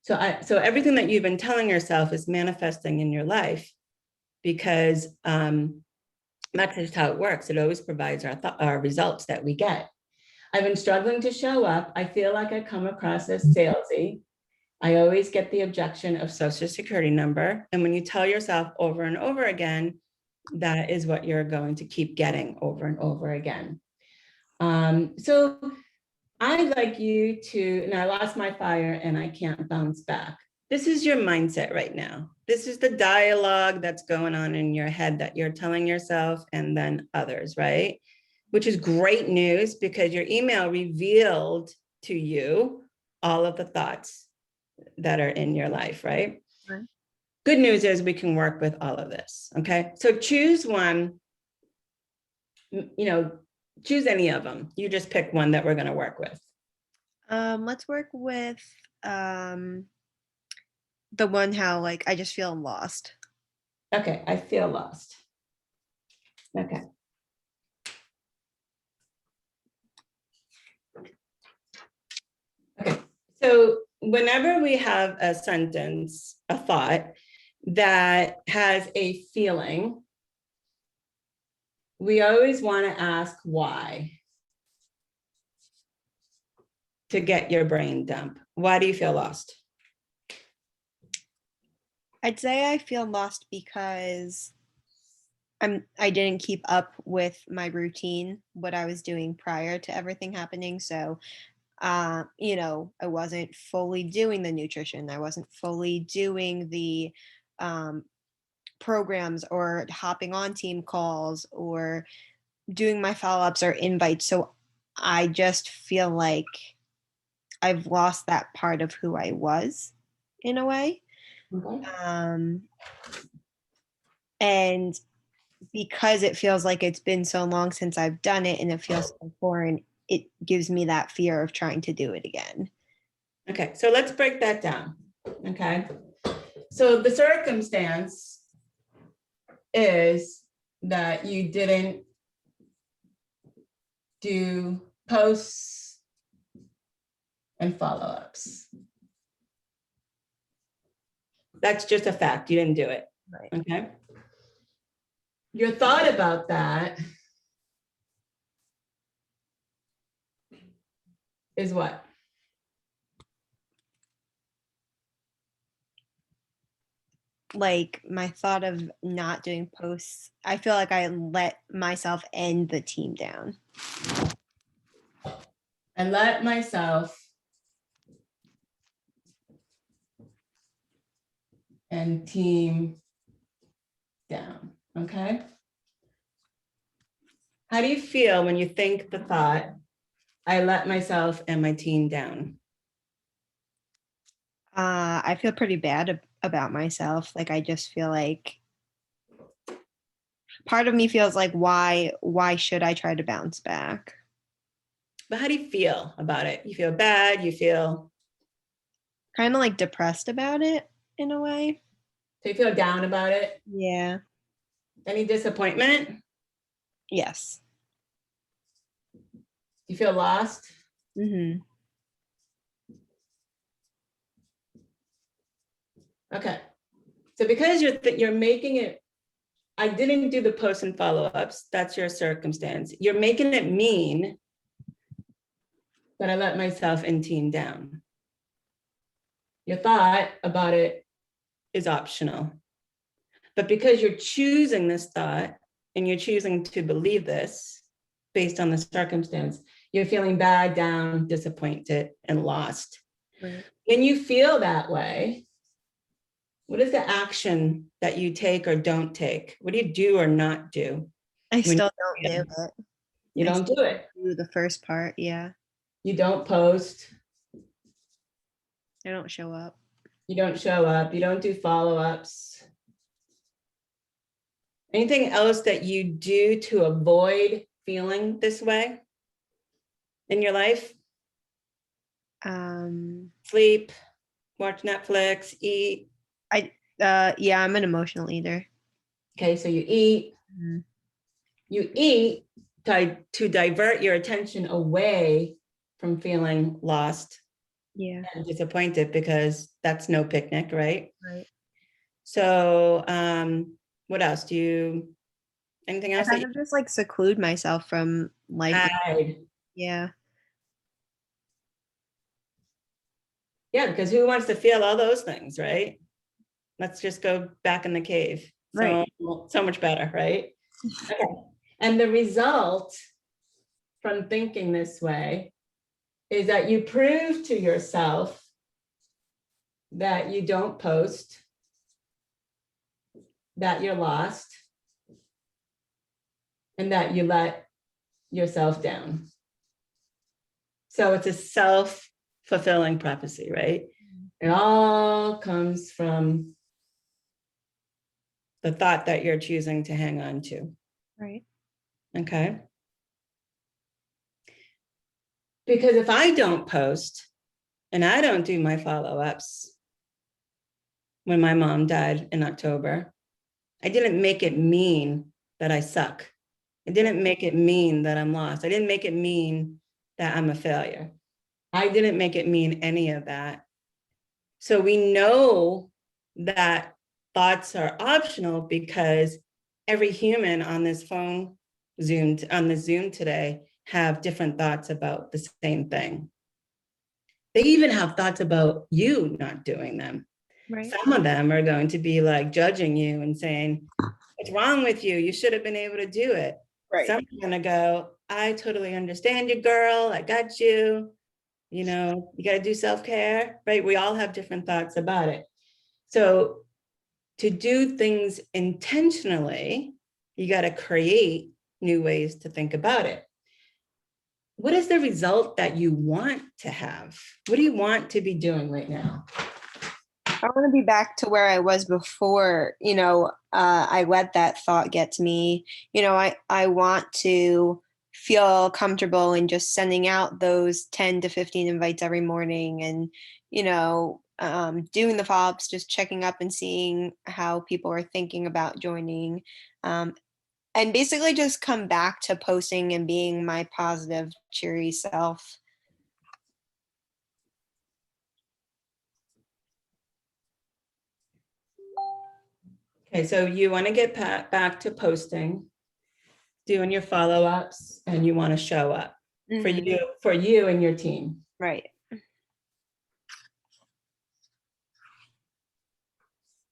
So everything that you've been telling yourself is manifesting in your life, because that's just how it works. It always provides our results that we get. I've been struggling to show up. I feel like I come across as salesy. I always get the objection of social security number. And when you tell yourself over and over again, that is what you're going to keep getting over and over again. So I'd like you to, and I lost my fire and I can't bounce back. This is your mindset right now. This is the dialogue that's going on in your head that you're telling yourself and then others, right? Which is great news because your email revealed to you all of the thoughts that are in your life, right? Right. Good news is we can work with all of this, okay? So choose one, choose any of them. You just pick one that we're going to work with. Let's work with the one how like I just feel lost. Okay, I feel lost. Okay. Okay, so whenever we have a sentence, a thought that has a feeling, we always want to ask why to get your brain dump. Why do you feel lost? I'd say I feel lost because I didn't keep up with my routine, what I was doing prior to everything happening. So I wasn't fully doing the nutrition. I wasn't fully doing the um programs or hopping on team calls or doing my follow-ups or invites. So I just feel like I've lost that part of who I was in a way. Okay. Um, and because it feels like it's been so long since I've done it and it feels so foreign, it gives me that fear of trying to do it again. Okay, so let's break that down. Okay. So the circumstance is that you didn't do posts and follow-ups. That's just a fact. You didn't do it. Right. Okay. Your thought about that is what? Like my thought of not doing posts, I feel like I let myself and the team down. I let myself and team down. Okay. How do you feel when you think the thought, I let myself and my team down? I feel pretty bad about myself. Like I just feel like part of me feels like why should I try to bounce back? But how do you feel about it? You feel bad? You feel, Kind of like depressed about it in a way. so you feel down about it? Yeah. Any disappointment? Yes. You feel lost? Mm-hmm. Okay. So because you're making it, I didn't do the post and follow-ups, that's your circumstance. You're making it mean that I let myself and team down. Your thought about it is optional. But because you're choosing this thought and you're choosing to believe this based on the circumstance, you're feeling bad, down, disappointed, and lost. Right. When you feel that way, what is the action that you take or don't take? What do you do or not do? I When still don't do it. you I don't still do it. do the first part. Yeah. You don't post, I don't show up. you don't show up, you don't do follow-ups. Anything else that you do to avoid feeling this way in your life? Sleep, watch Netflix, eat. Yeah, I'm an emotional eater. Okay, so you eat. Mhm. You eat to divert your attention away from feeling lost Yeah. and disappointed, because that's no picnic, right? Right. So what else? Anything I else that kind you of just like seclude myself from life. hide? Yeah. Yeah, because who wants to feel all those things, right? Let's just go back in the cave. Right. So much better, right? Okay. And the result from thinking this way is that you prove to yourself that you don't post, that you're lost, and that you let yourself down. So it's a self-fulfilling prophecy, right? It all comes from the thought that you're choosing to hang on to. Right. Okay. Because if I don't post and I don't do my follow-ups when my mom died in October, I didn't make it mean that I suck. I didn't make it mean that I'm lost. I didn't make it mean that I'm a failure. I didn't make it mean any of that. So we know that thoughts are optional because every human on this phone, on the Zoom today, have different thoughts about the same thing. They even have thoughts about you not doing them. Right. Some of them are going to be like judging you and saying, what's wrong with you? You should have been able to do it. Right. Some are gonna go, I totally understand you, girl. I got you. You know, you got to do self-care, right? We all have different thoughts about it. So to do things intentionally, you got to create new ways to think about it. What is the result that you want to have? What do you want to be doing right now? I want to be back to where I was before, I let that thought get to me. I want to feel comfortable in just sending out those 10 to 15 invites every morning and, doing the follow-ups, just checking up and seeing how people are thinking about joining. And basically just come back to posting and being my positive, cheery self. Okay, so you want to get back to posting, doing your follow-ups, and you want to show up for you and your team. Right.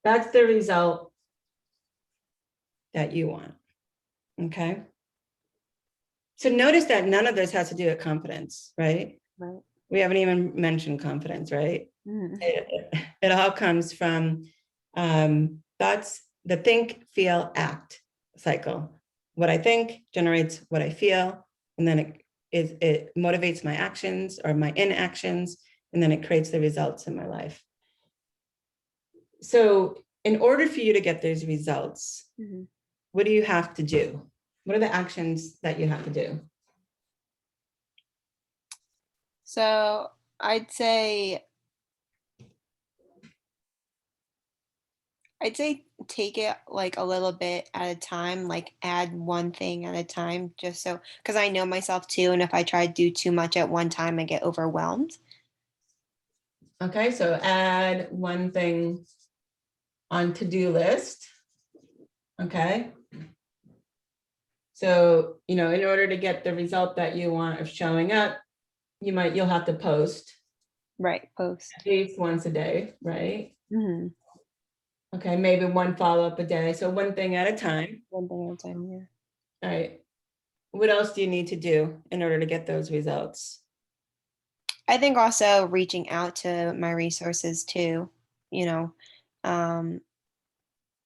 That's the result that you want. Okay. So notice that none of this has to do with confidence, right? Right. We haven't even mentioned confidence, right? It all comes from thoughts, the think, feel, act cycle. What I think generates what I feel, and then it motivates my actions or my inactions, and then it creates the results in my life. So in order for you to get those results, what do you have to do? What are the actions that you have to do? So I'd say take it like a little bit at a time, like add one thing at a time, just so, because I know myself too. And if I try to do too much at one time, I get overwhelmed. Okay, so add one thing on to-do list. Okay. So, in order to get the result that you want of showing up, you'll have to post. Right. Post. At least once a day, right? Mm-hmm. Okay, maybe one follow-up a day. So one thing at a time. One thing at a time, yeah. All right. What else do you need to do in order to get those results? I think also reaching out to my resources too,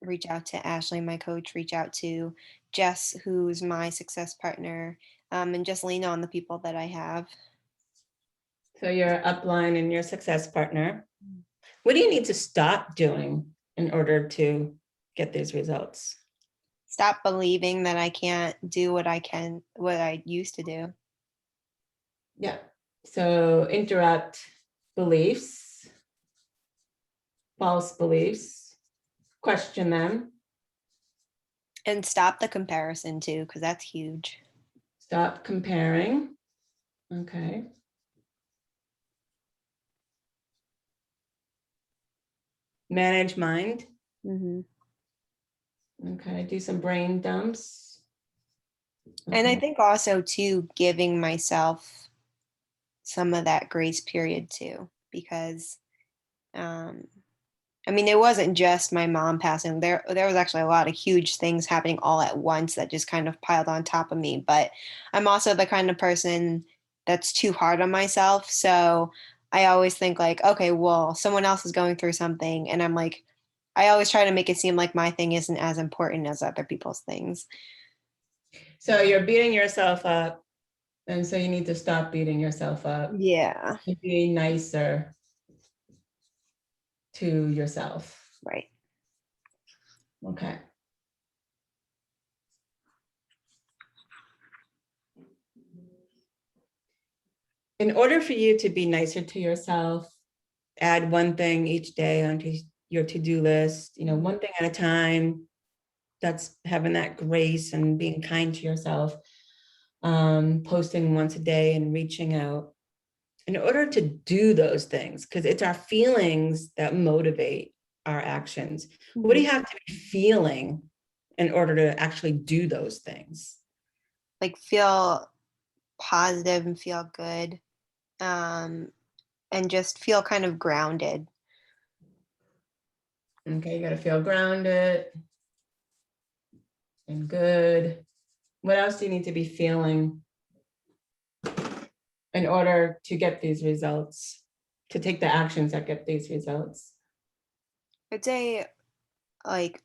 reach out to Ashley, my coach, reach out to Jess, who's my success partner, and just lean on the people that I have. So your upline and your success partner. What do you need to stop doing in order to get these results? Stop believing that I can't do what I used to do. Yeah. So interrupt beliefs, false beliefs, question them. And stop the comparison too, because that's huge. Stop comparing. Okay. Manage mind. Okay, do some brain dumps. Okay. And I think also too, giving myself some of that grace period too, because it wasn't just my mom passing. There was actually a lot of huge things happening all at once that just kind of piled on top of me. But I'm also the kind of person that's too hard on myself. So I always think like, okay, well, someone else is going through something. And I'm like, I always try to make it seem like my thing isn't as important as other people's things. So you're beating yourself up. And so you need to stop beating yourself up Yeah. and be nicer to yourself. Right. Okay. In order for you to be nicer to yourself, add one thing each day onto your to-do list, one thing at a time. That's having that grace and being kind to yourself, posting once a day and reaching out. In order to do those things, because it's our feelings that motivate our actions. What do you have to be feeling in order to actually do those things? Like feel positive and feel good. And just feel kind of grounded. Okay, you got to feel grounded and good. What else do you need to be feeling in order to get these results, to take the actions that get these results? I'd say like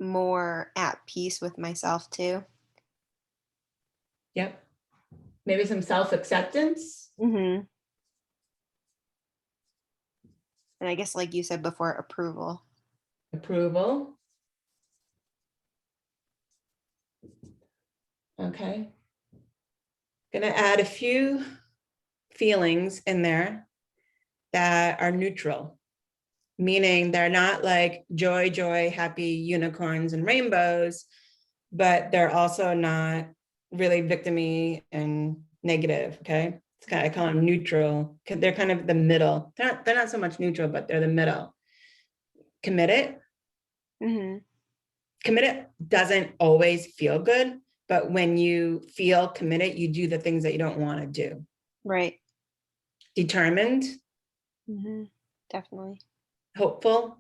more at peace with myself too. Yep. Maybe some self-acceptance. Mm-hmm. And I guess, like you said before, approval. Approval. Okay. Gonna add a few feelings in there that are neutral, meaning they're not like joy, joy, happy unicorns and rainbows, but they're also not really victimy and negative. Okay. It's kind of, I call them neutral. They're kind of the middle. They're not so much neutral, but they're the middle. Committed. Mm-hmm. Committed doesn't always feel good, but when you feel committed, you do the things that you don't want to do. Right. Determined. Mm-hmm. Definitely. Hopeful.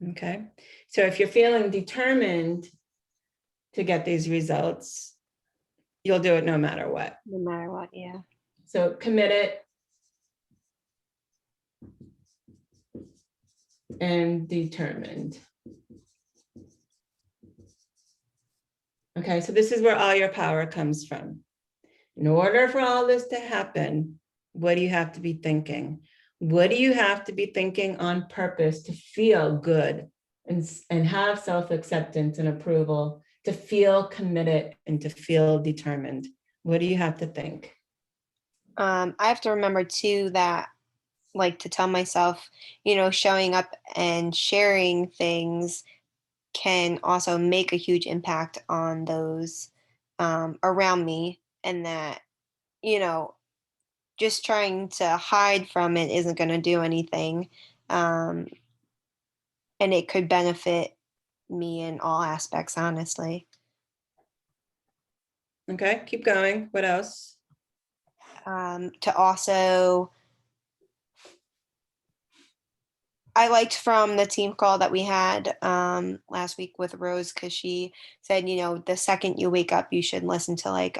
Okay. So if you're feeling determined to get these results, you'll do it no matter what. No matter what, yeah. So committed and determined. Okay, so this is where all your power comes from. In order for all this to happen, what do you have to be thinking? What do you have to be thinking on purpose to feel good and have self-acceptance and approval, to feel committed and to feel determined? What do you have to think? I have to remember too that, like, to tell myself, showing up and sharing things can also make a huge impact on those around me, and that, you know, just trying to hide from it isn't going to do anything. Um, and it could benefit me in all aspects, honestly. Okay, keep going. What else? To also, I liked from the team call that we had last week with Rose, because she said, the second you wake up, you should listen to like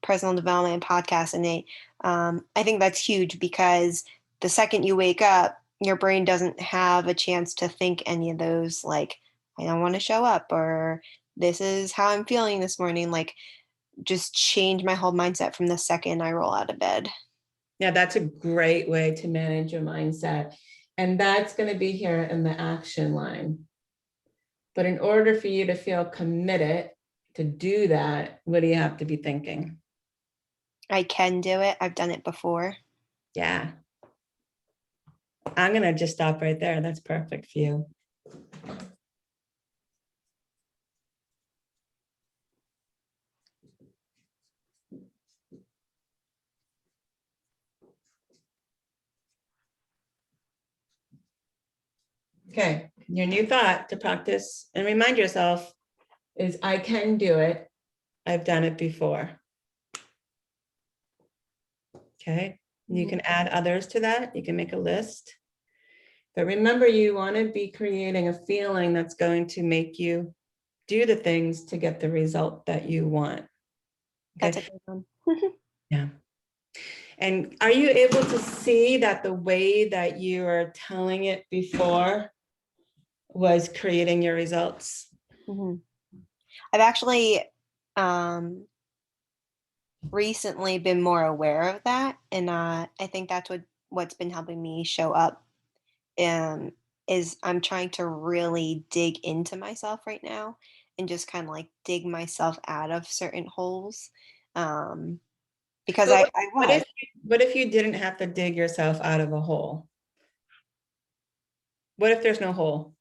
personal development podcast. And I think that's huge, because the second you wake up, your brain doesn't have a chance to think any of those, like, I don't want to show up, or this is how I'm feeling this morning. Like, just change my whole mindset from the second I roll out of bed. Yeah, that's a great way to manage your mindset. And that's going to be here in the action line. But in order for you to feel committed to do that, what do you have to be thinking? I can do it. I've done it before. Yeah. I'm going to just stop right there. That's perfect for you. Okay, your new thought to practice and remind yourself is I can do it. I've done it before. Okay, you can add others to that. You can make a list. But remember, you want to be creating a feeling that's going to make you do the things to get the result that you want. That's a Okay, good one. Yeah. And are you able to see that the way that you are telling it before was creating your results? Mhm. I've actually um, recently been more aware of that, and I think that's what's been helping me show up. Um, is I'm trying to really dig into myself right now and just kind of like dig myself out of certain holes. Um, because But I was. what if you didn't have to dig yourself out of a hole? What if there's no hole?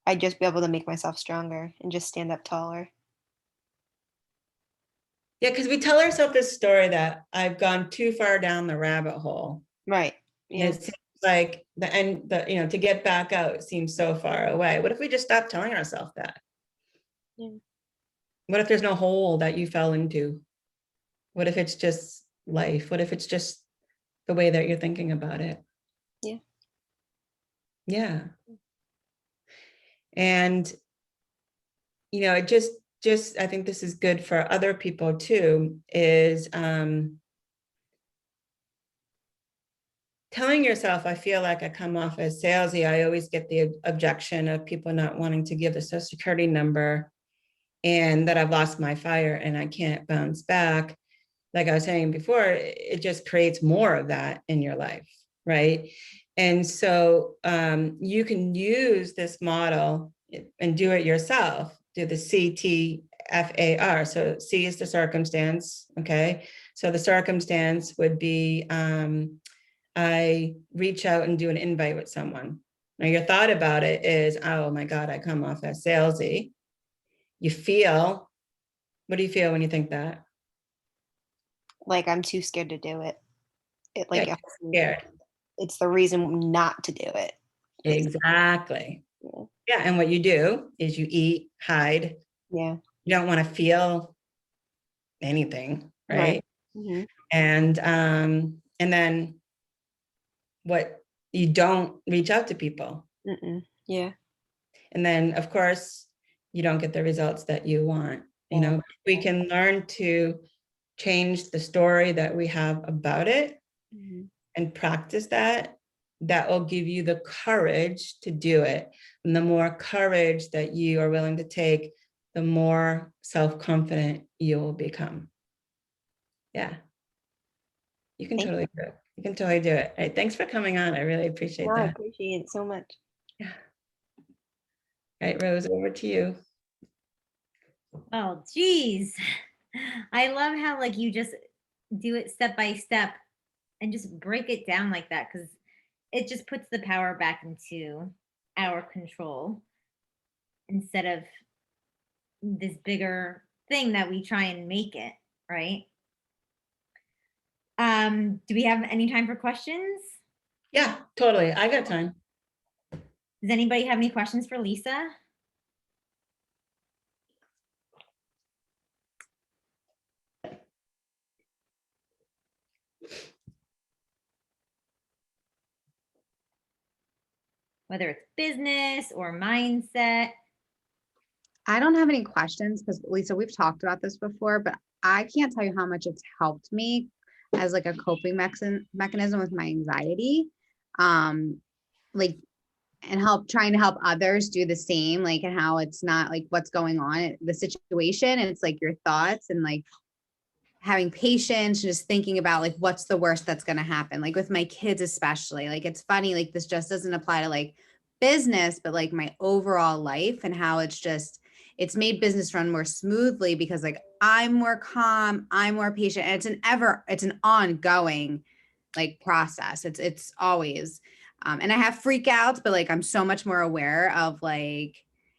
I'd just be able to make myself stronger and just stand up taller. Yeah, because we tell ourselves this story that I've gone too far down the rabbit hole. Right. And Yeah. it seems like the end, to get back out seems so far away. What if we just stop telling ourselves that? Yeah. What if there's no hole that you fell into? What if it's just life? What if it's just the way that you're thinking about it? Yeah. Yeah. And, it just I think this is good for other people too, is telling yourself, I feel like I come off as salesy. I always get the objection of people not wanting to give the social security number, and that I've lost my fire and I can't bounce back. Like I was saying before, it just creates more of that in your life, right? And so you can use this model and do it yourself. Do the CTFAR. So C is the circumstance, okay? So the circumstance would be I reach out and do an invite with someone. Now your thought about it is, oh my God, I come off as salesy. You feel, what do you feel when you think that? Like I'm too scared to do it. It Yeah, like scared. it's the reason not to do it. It's, Exactly. yeah. Yeah. And what you do is you eat, hide. Yeah. You don't want to feel anything, Right. right? Hmm. And then what, you don't reach out to people. Mm-mm. Yeah. And then of course you don't get the results that you want. Yeah. We can learn to change the story that we have about it Hmm. and practice that. That will give you the courage to do it. And the more courage that you are willing to take, the more self-confident you will become. Yeah, you can Thank totally you. do it. You can totally do it. All right, thanks for coming on. I really appreciate No, I that. appreciate it so much. Yeah. All right, Rose, over to you. Oh, geez. I love how like you just do it step by step and just break it down like that because it just puts the power back into our control instead of this bigger thing that we try and make it, right? Do we have any time for questions? Yeah, totally. I got time. Does anybody have any questions for Lisa? Whether it's business or mindset. I don't have any questions because Lisa, we've talked about this before, but I can't tell you how much it's helped me as like a coping mechanism with my anxiety. Um, like and trying to help others do the same, like and how it's not like what's going on, the situation, it's like your thoughts and like having patience, just thinking about like what's the worst that's going to happen. Like with my kids, especially, like it's funny, like this just doesn't apply to like business, but like my overall life and how it's made business run more smoothly because like I'm more calm, I'm more patient, and it's an ongoing like process. It's always, and I have freakouts, but like I'm so much more aware of like,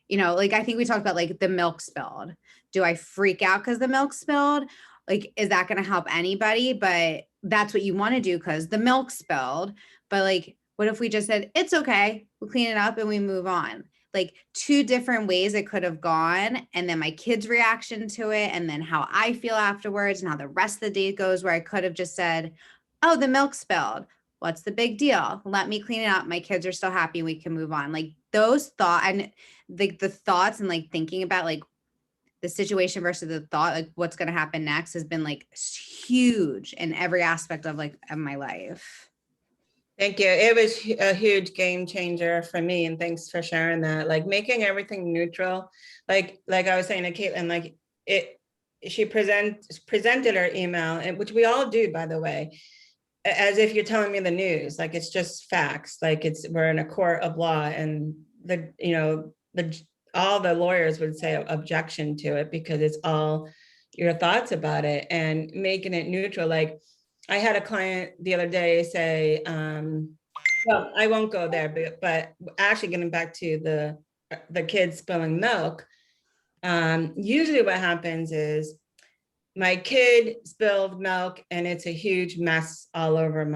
like I think we talked about like the milk spilled. Do I freak out because the milk spilled? Like, is that going to help anybody? But that's what you want to do because the milk spilled. But like, what if we just said, it's okay, we'll clean it up and we move on? Like two different ways it could have gone. And then my kids' reaction to it, and then how I feel afterwards, and how the rest of the day goes, where I could have just said, oh, the milk spilled. What's the big deal? Let me clean it up. My kids are still happy. We can move on. Like those thoughts and like the thoughts and like thinking about like the situation versus the thought, like what's going to happen next has been like huge in every aspect of like of my life. Thank you. It was a huge game changer for me, and thanks for sharing that. Like making everything neutral, like I was saying to Caitlin, like it. She presented her email, and which we all do, by the way, as if you're telling me the news. Like it's just facts. Like we're in a court of law, and all the lawyers would say objection to it because it's all your thoughts about it, and making it neutral. Like I had a client the other day say, well, I won't go there, but actually getting back to the kids spilling milk, usually what happens is my kid spilled milk and it's a huge mess all over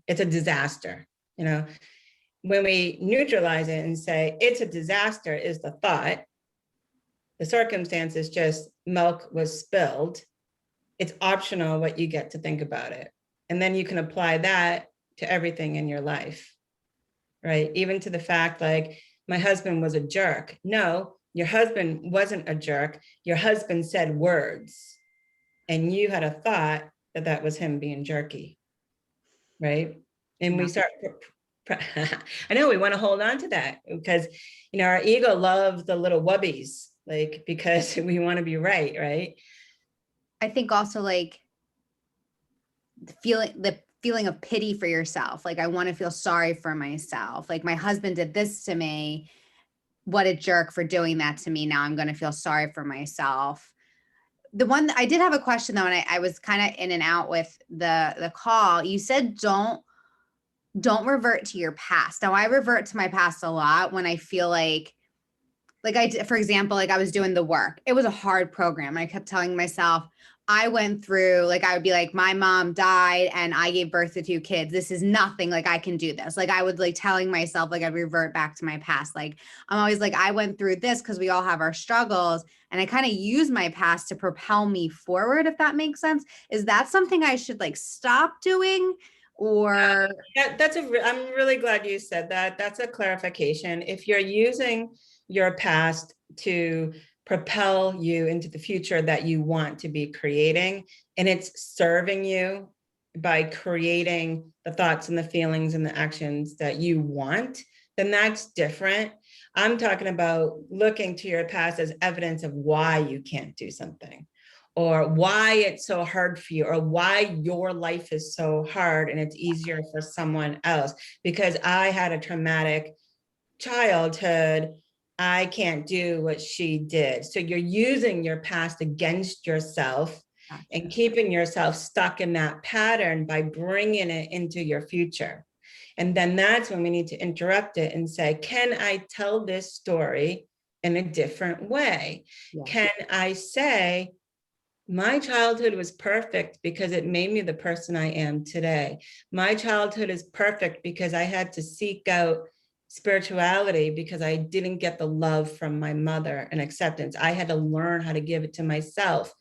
it's a disaster. When we neutralize it and say it's a disaster is the thought, the circumstance is just milk was spilled. It's optional what you get to think about it. And then you can apply that to everything in your life, right? Even to the fact like my husband was a jerk. No, your husband wasn't a jerk. Your husband said words and you had a thought that that was him being jerky, right? And we start, I know we want to hold on to that because, our ego loves the little wubbies, like, because we want to be right, right? I think also like the feeling of pity for yourself. Like I want to feel sorry for myself. Like my husband did this to me. What a jerk for doing that to me. Now I'm going to feel sorry for myself. The one I did have a question though, and I was kind of in and out with the call. You said don't revert to your past. Now I revert to my past a lot when I feel like for example, like I was doing the work. It was a hard program. And I kept telling myself, I went through, like, I would be like, my mom died and I gave birth to 2 kids. This is nothing. Like I can do this. Like I would like telling myself, like I'd revert back to my past. Like I'm always like, I went through this because we all have our struggles. And I kind of use my past to propel me forward, if that makes sense. Is that something I should like stop doing? Or I'm really glad you said that. That's a clarification. If you're using your past to propel you into the future that you want to be creating, and it's serving you by creating the thoughts and the feelings and the actions that you want, then that's different. I'm talking about looking to your past as evidence of why you can't do something, or why it's so hard for you, or why your life is so hard and it's easier for someone else. Because I had a traumatic childhood, I can't do what she did. So you're using your past against yourself and keeping yourself stuck in that pattern by bringing it into your future. And then that's when we need to interrupt it and say, can I tell this story in a different way? Yeah. Can I say, my childhood was perfect because it made me the person I am today. My childhood is perfect because I had to seek out spirituality because I didn't get the love from my mother and acceptance. I had to learn how to give it to myself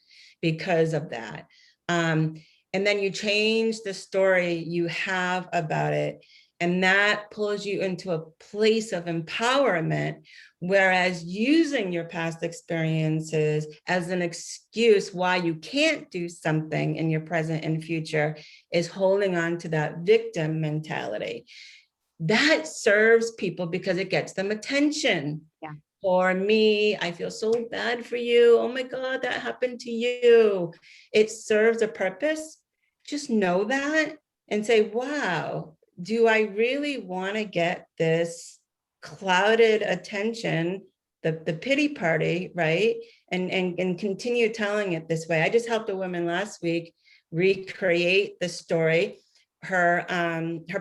because of that. And then you change the story you have about it, and that pulls you into a place of empowerment. Whereas using your past experiences as an excuse why you can't do something in your present and future is holding on to that victim mentality. That serves people because it gets them attention. Yeah. For me, I feel so bad for you. Oh my God, that happened to you. It serves a purpose. Just know that and say, wow, do I really want to get this clouded attention, the pity party, right? And continue telling it this way. I just helped a woman last week recreate the story. Her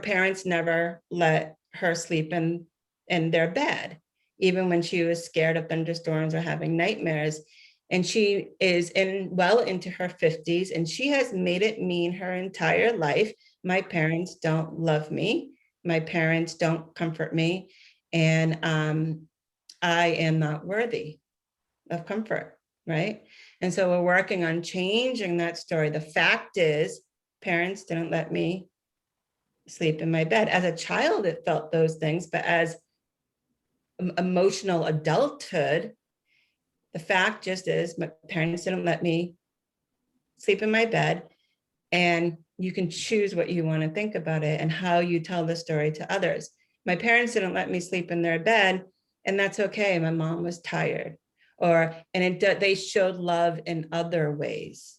parents never let her sleep in their bed, even when she was scared of thunderstorms or having nightmares. And she is well into her 50s, and she has made it mean her entire life, my parents don't love me, my parents don't comfort me, and I am not worthy of comfort, right? And so we're working on changing that story. The fact is, parents didn't let me sleep in my bed. As a child, it felt those things, but as emotional adulthood, The fact just is my parents didn't let me sleep in my bed, and you can choose what you want to think about it and how you tell the story to others. My parents didn't let me sleep in their bed, and that's okay. My mom was tired, they showed love in other ways,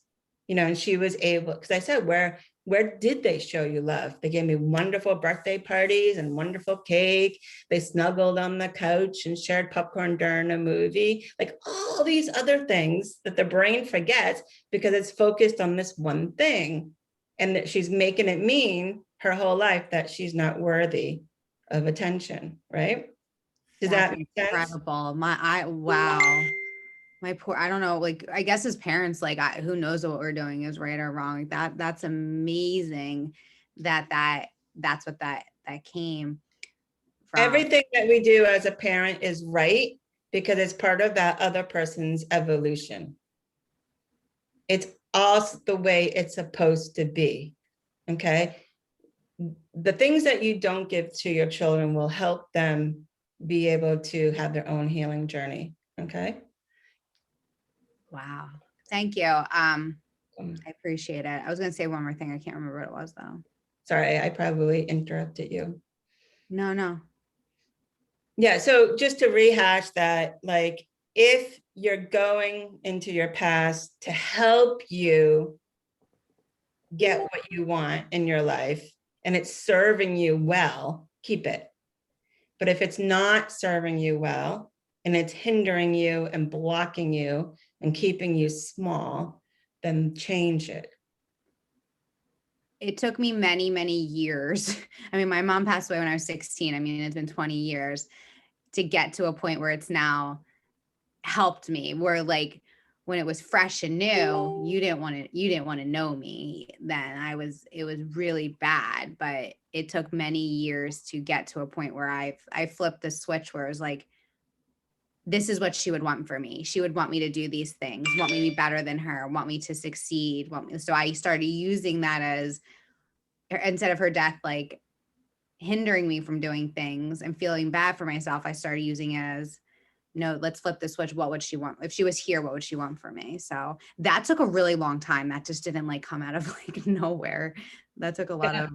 and she was able, because I said, where did they show you love? They gave me wonderful birthday parties and wonderful cake. They snuggled on the couch and shared popcorn during a movie, like all these other things that the brain forgets because it's focused on this one thing. And that she's making it mean her whole life that she's not worthy of attention, right? Does That's that make sense? incredible. Wow. My poor, I don't know, like, I guess as parents, like, who knows what we're doing is right or wrong. Like that's amazing that's what that came from. Everything that we do as a parent is right because it's part of that other person's evolution. It's all the way it's supposed to be. Okay. The things that you don't give to your children will help them be able to have their own healing journey. Okay. Wow. Thank you. I appreciate it. I was going to say one more thing. I can't remember what it was though. Sorry, I probably interrupted you. No. Yeah, so just to rehash that, like, if you're going into your past to help you get what you want in your life and it's serving you well, keep it. But if it's not serving you well and it's hindering you and blocking you and keeping you small, then change it. It took me many, many years. I mean, my mom passed away when I was 16. I mean, it's been 20 years to get to a point where it's now helped me, where like when it was fresh and new, you didn't want to know me then. It was really bad, but it took many years to get to a point where I flipped the switch where it was like, this is what she would want for me. She would want me to do these things, want me to be better than her, want me to succeed, so I started using that as, instead of her death like hindering me from doing things and feeling bad for myself, I started using it as, no, let's flip the switch. What would she want? If she was here, what would she want for me? So that took a really long time. That just didn't like come out of like nowhere. That took a lot of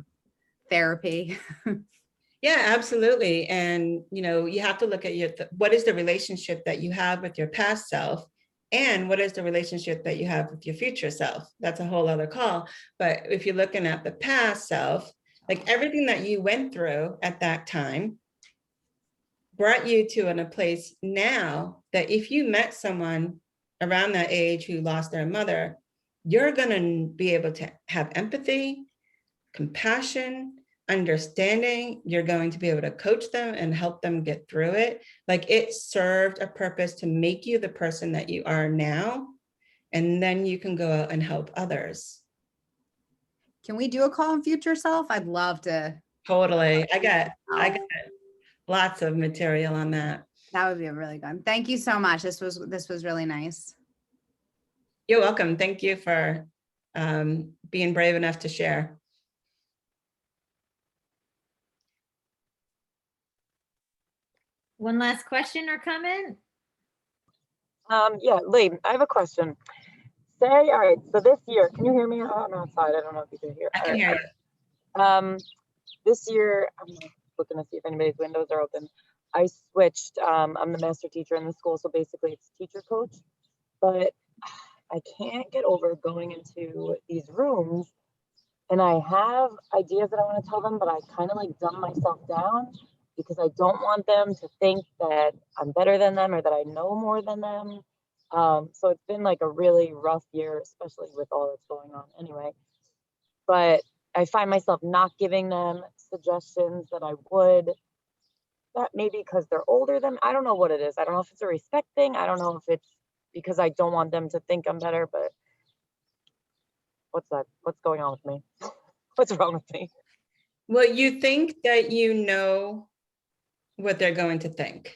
therapy. Yeah, absolutely. And, you have to look at what is the relationship that you have with your past self, and what is the relationship that you have with your future self? That's a whole other call. But if you're looking at the past self, like everything that you went through at that time brought you to a place now that if you met someone around that age who lost their mother, you're going to be able to have empathy, compassion, understanding. You're going to be able to coach them and help them get through it. Like it served a purpose to make you the person that you are now. And then you can go out and help others. Can we do a call on future self? I'd love to. Totally. I got lots of material on that. That would be a really good. Thank you so much. This was really nice. You're welcome. Thank you for being brave enough to share. One last question or comment? Yeah, Lee, I have a question. All right, so this year, can you hear me? I'm outside. I don't know if you can hear. I can hear you. This year, I'm looking to see if anybody's windows are open. I switched. I'm the master teacher in the school, so basically it's teacher coach. But I can't get over going into these rooms, and I have ideas that I want to tell them, but I kind of like dumb myself down because I don't want them to think that I'm better than them or that I know more than them. So it's been like a really rough year, especially with all that's going on anyway. But I find myself not giving them suggestions that I would, that maybe because they're older than, I don't know what it is. I don't know if it's a respect thing. I don't know if it's because I don't want them to think I'm better, but what's that? What's going on with me? What's wrong with me? Well, you think that you know what they're going to think.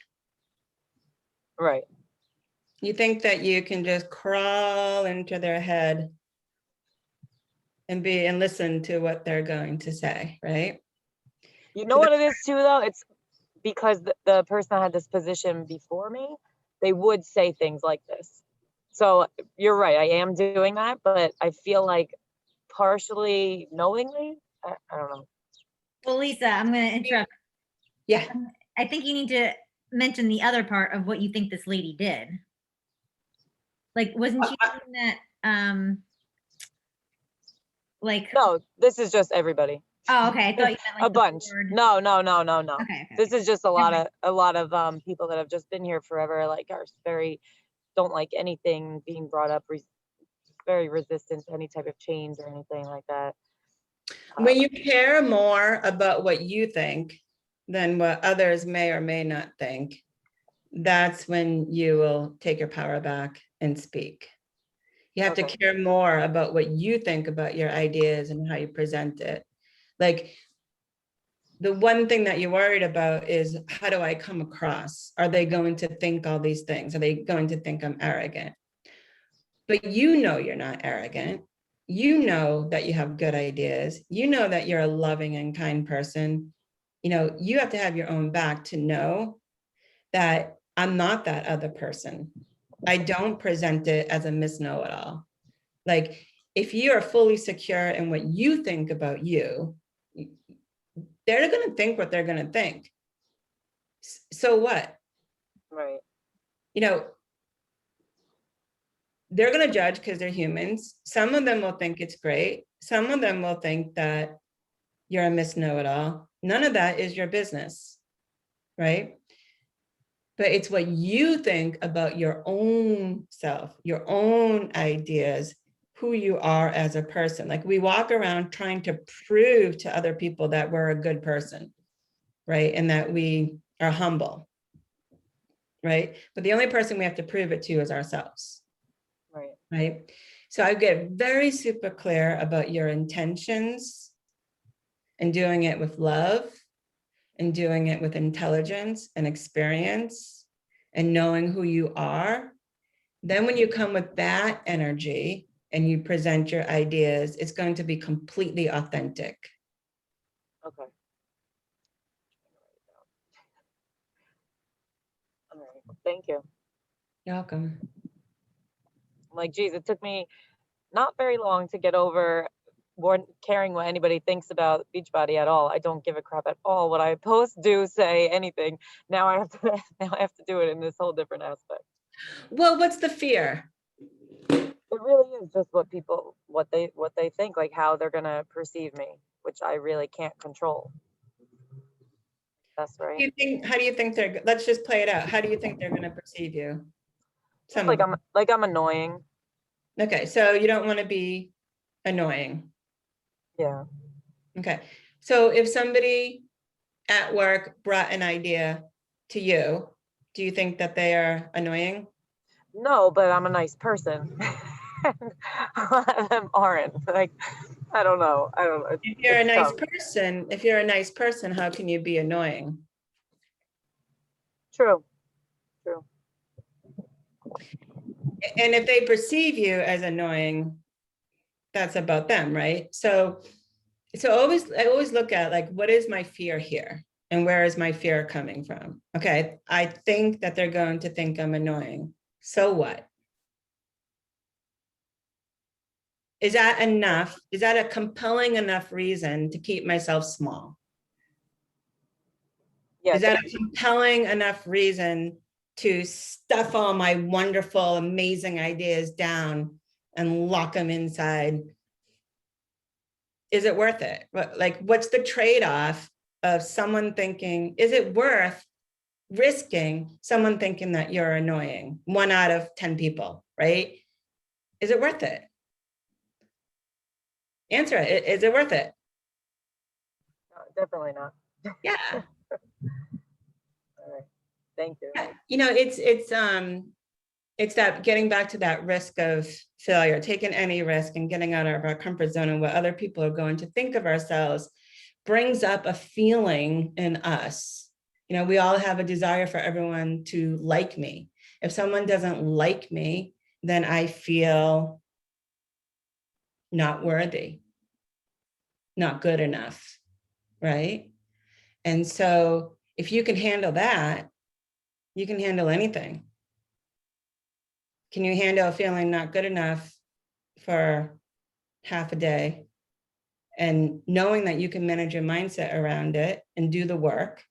Right. You think that you can just crawl into their head and listen to what they're going to say, right? You know what it is too, though? It's because the person that had this position before me, they would say things like this. So you're right, I am doing that, but I feel like partially knowingly, I don't know. Well, Lisa, I'm going to interrupt. Yeah. I think you need to mention the other part of what you think this lady did. Like, wasn't she doing that? Like, No, this is just everybody. oh, okay. I thought you meant like A the bunch. board. No. Okay. This is just a lot Okay. of people that have just been here forever, like are very, don't like anything being brought up, very resistant to any type of change or anything like that. When you care more about what you think than what others may or may not think, that's when you will take your power back and speak. You have to Okay. care more about what you think about your ideas and how you present it. Like, the one thing that you're worried about is, how do I come across? Are they going to think all these things? Are they going to think I'm arrogant? But you know you're not arrogant. You know that you have good ideas. You know that you're a loving and kind person. You know, you have to have your own back to know that I'm not that other person. I don't present it as a Miss Know-it-all. Like, if you are fully secure in what you think about you, they're going to think what they're going to think. So what? Right. You know, they're going to judge because they're humans. Some of them will think it's great. Some of them will think that you're a Miss Know-it-all. None of that is your business, right? But it's what you think about your own self, your own ideas, who you are as a person. Like, we walk around trying to prove to other people that we're a good person, right? And that we are humble, right? But the only person we have to prove it to is ourselves. Right. Right. So I get very super clear about your intentions and doing it with love and doing it with intelligence and experience and knowing who you are. Then when you come with that energy and you present your ideas, it's going to be completely authentic. Okay. All right. Thank you. You're welcome. Like, geez, it took me not very long to get over caring what anybody thinks about Beachbody at all. I don't give a crap at all what I post, do, say, anything. Now I have to now I have to do it in this whole different aspect. Well, what's the fear? It really is just what they think, like how they're gonna perceive me, which I really can't control. That's right. How do you think they're, let's just play it out. How do you think they're going to perceive you? Just Some of them. like I'm annoying. Okay, so you don't want to be annoying. Yeah. Okay, so if somebody at work brought an idea to you, do you think that they are annoying? No, but I'm a nice person. A lot of them aren't. Like, I don't know. If you're a It's nice tough. person, how can you be annoying? True. And if they perceive you as annoying, that's about them, right? So I always look at, like, what is my fear here? And where is my fear coming from? Okay, I think that they're going to think I'm annoying. So what? Is that enough? Is that a compelling enough reason to keep myself small? Yeah. Is that a compelling enough reason to stuff all my wonderful, amazing ideas down and lock them inside? Is it worth it? Like, what's the trade-off of someone thinking, is it worth risking someone thinking that you're annoying? 1 out of 10 people, right? Is it worth it? Answer it. Is it worth it? No, definitely not. Yeah. All right. Thank you. You know, it's that getting back to that risk of failure, taking any risk and getting out of our comfort zone and what other people are going to think of ourselves brings up a feeling in us. You know, we all have a desire for everyone to like me. If someone doesn't like me, then I feel not worthy, not good enough, right? And so if you can handle that, you can handle anything. Can you handle feeling not good enough for half a day? And knowing that you can manage your mindset around it and do the work.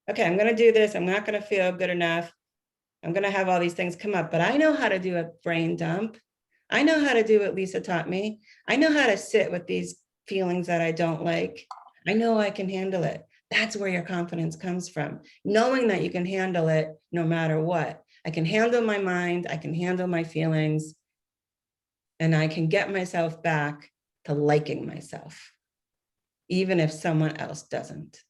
Okay, I'm going to do this. I'm not going to feel good enough. I'm going to have all these things come up, but I know how to do a brain dump. I know how to do what Lisa taught me. I know how to sit with these feelings that I don't like. I know I can handle it. That's where your confidence comes from. Knowing that you can handle it no matter what. I can handle my mind. I can handle my feelings. And I can get myself back to liking myself, even if someone else doesn't.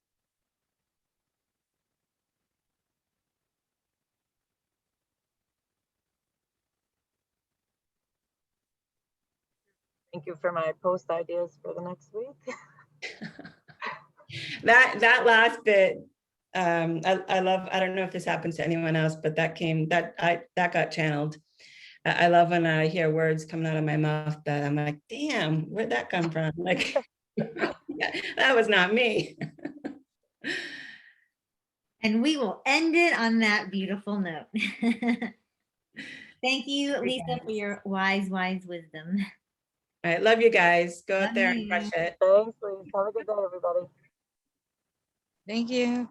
Thank you for my post ideas for the next week. That last bit, I love, I don't know if this happens to anyone else, but that got channeled. I love when I hear words coming out of my mouth that I'm like, damn, where'd that come from? Like, yeah, that was not me. And we will end it on that beautiful note. Thank you, Lisa, for your wise wisdom. All right, love you guys. Go out Love there and you. crush it. Thanks, Lisa. Have a good day, everybody. Thank you.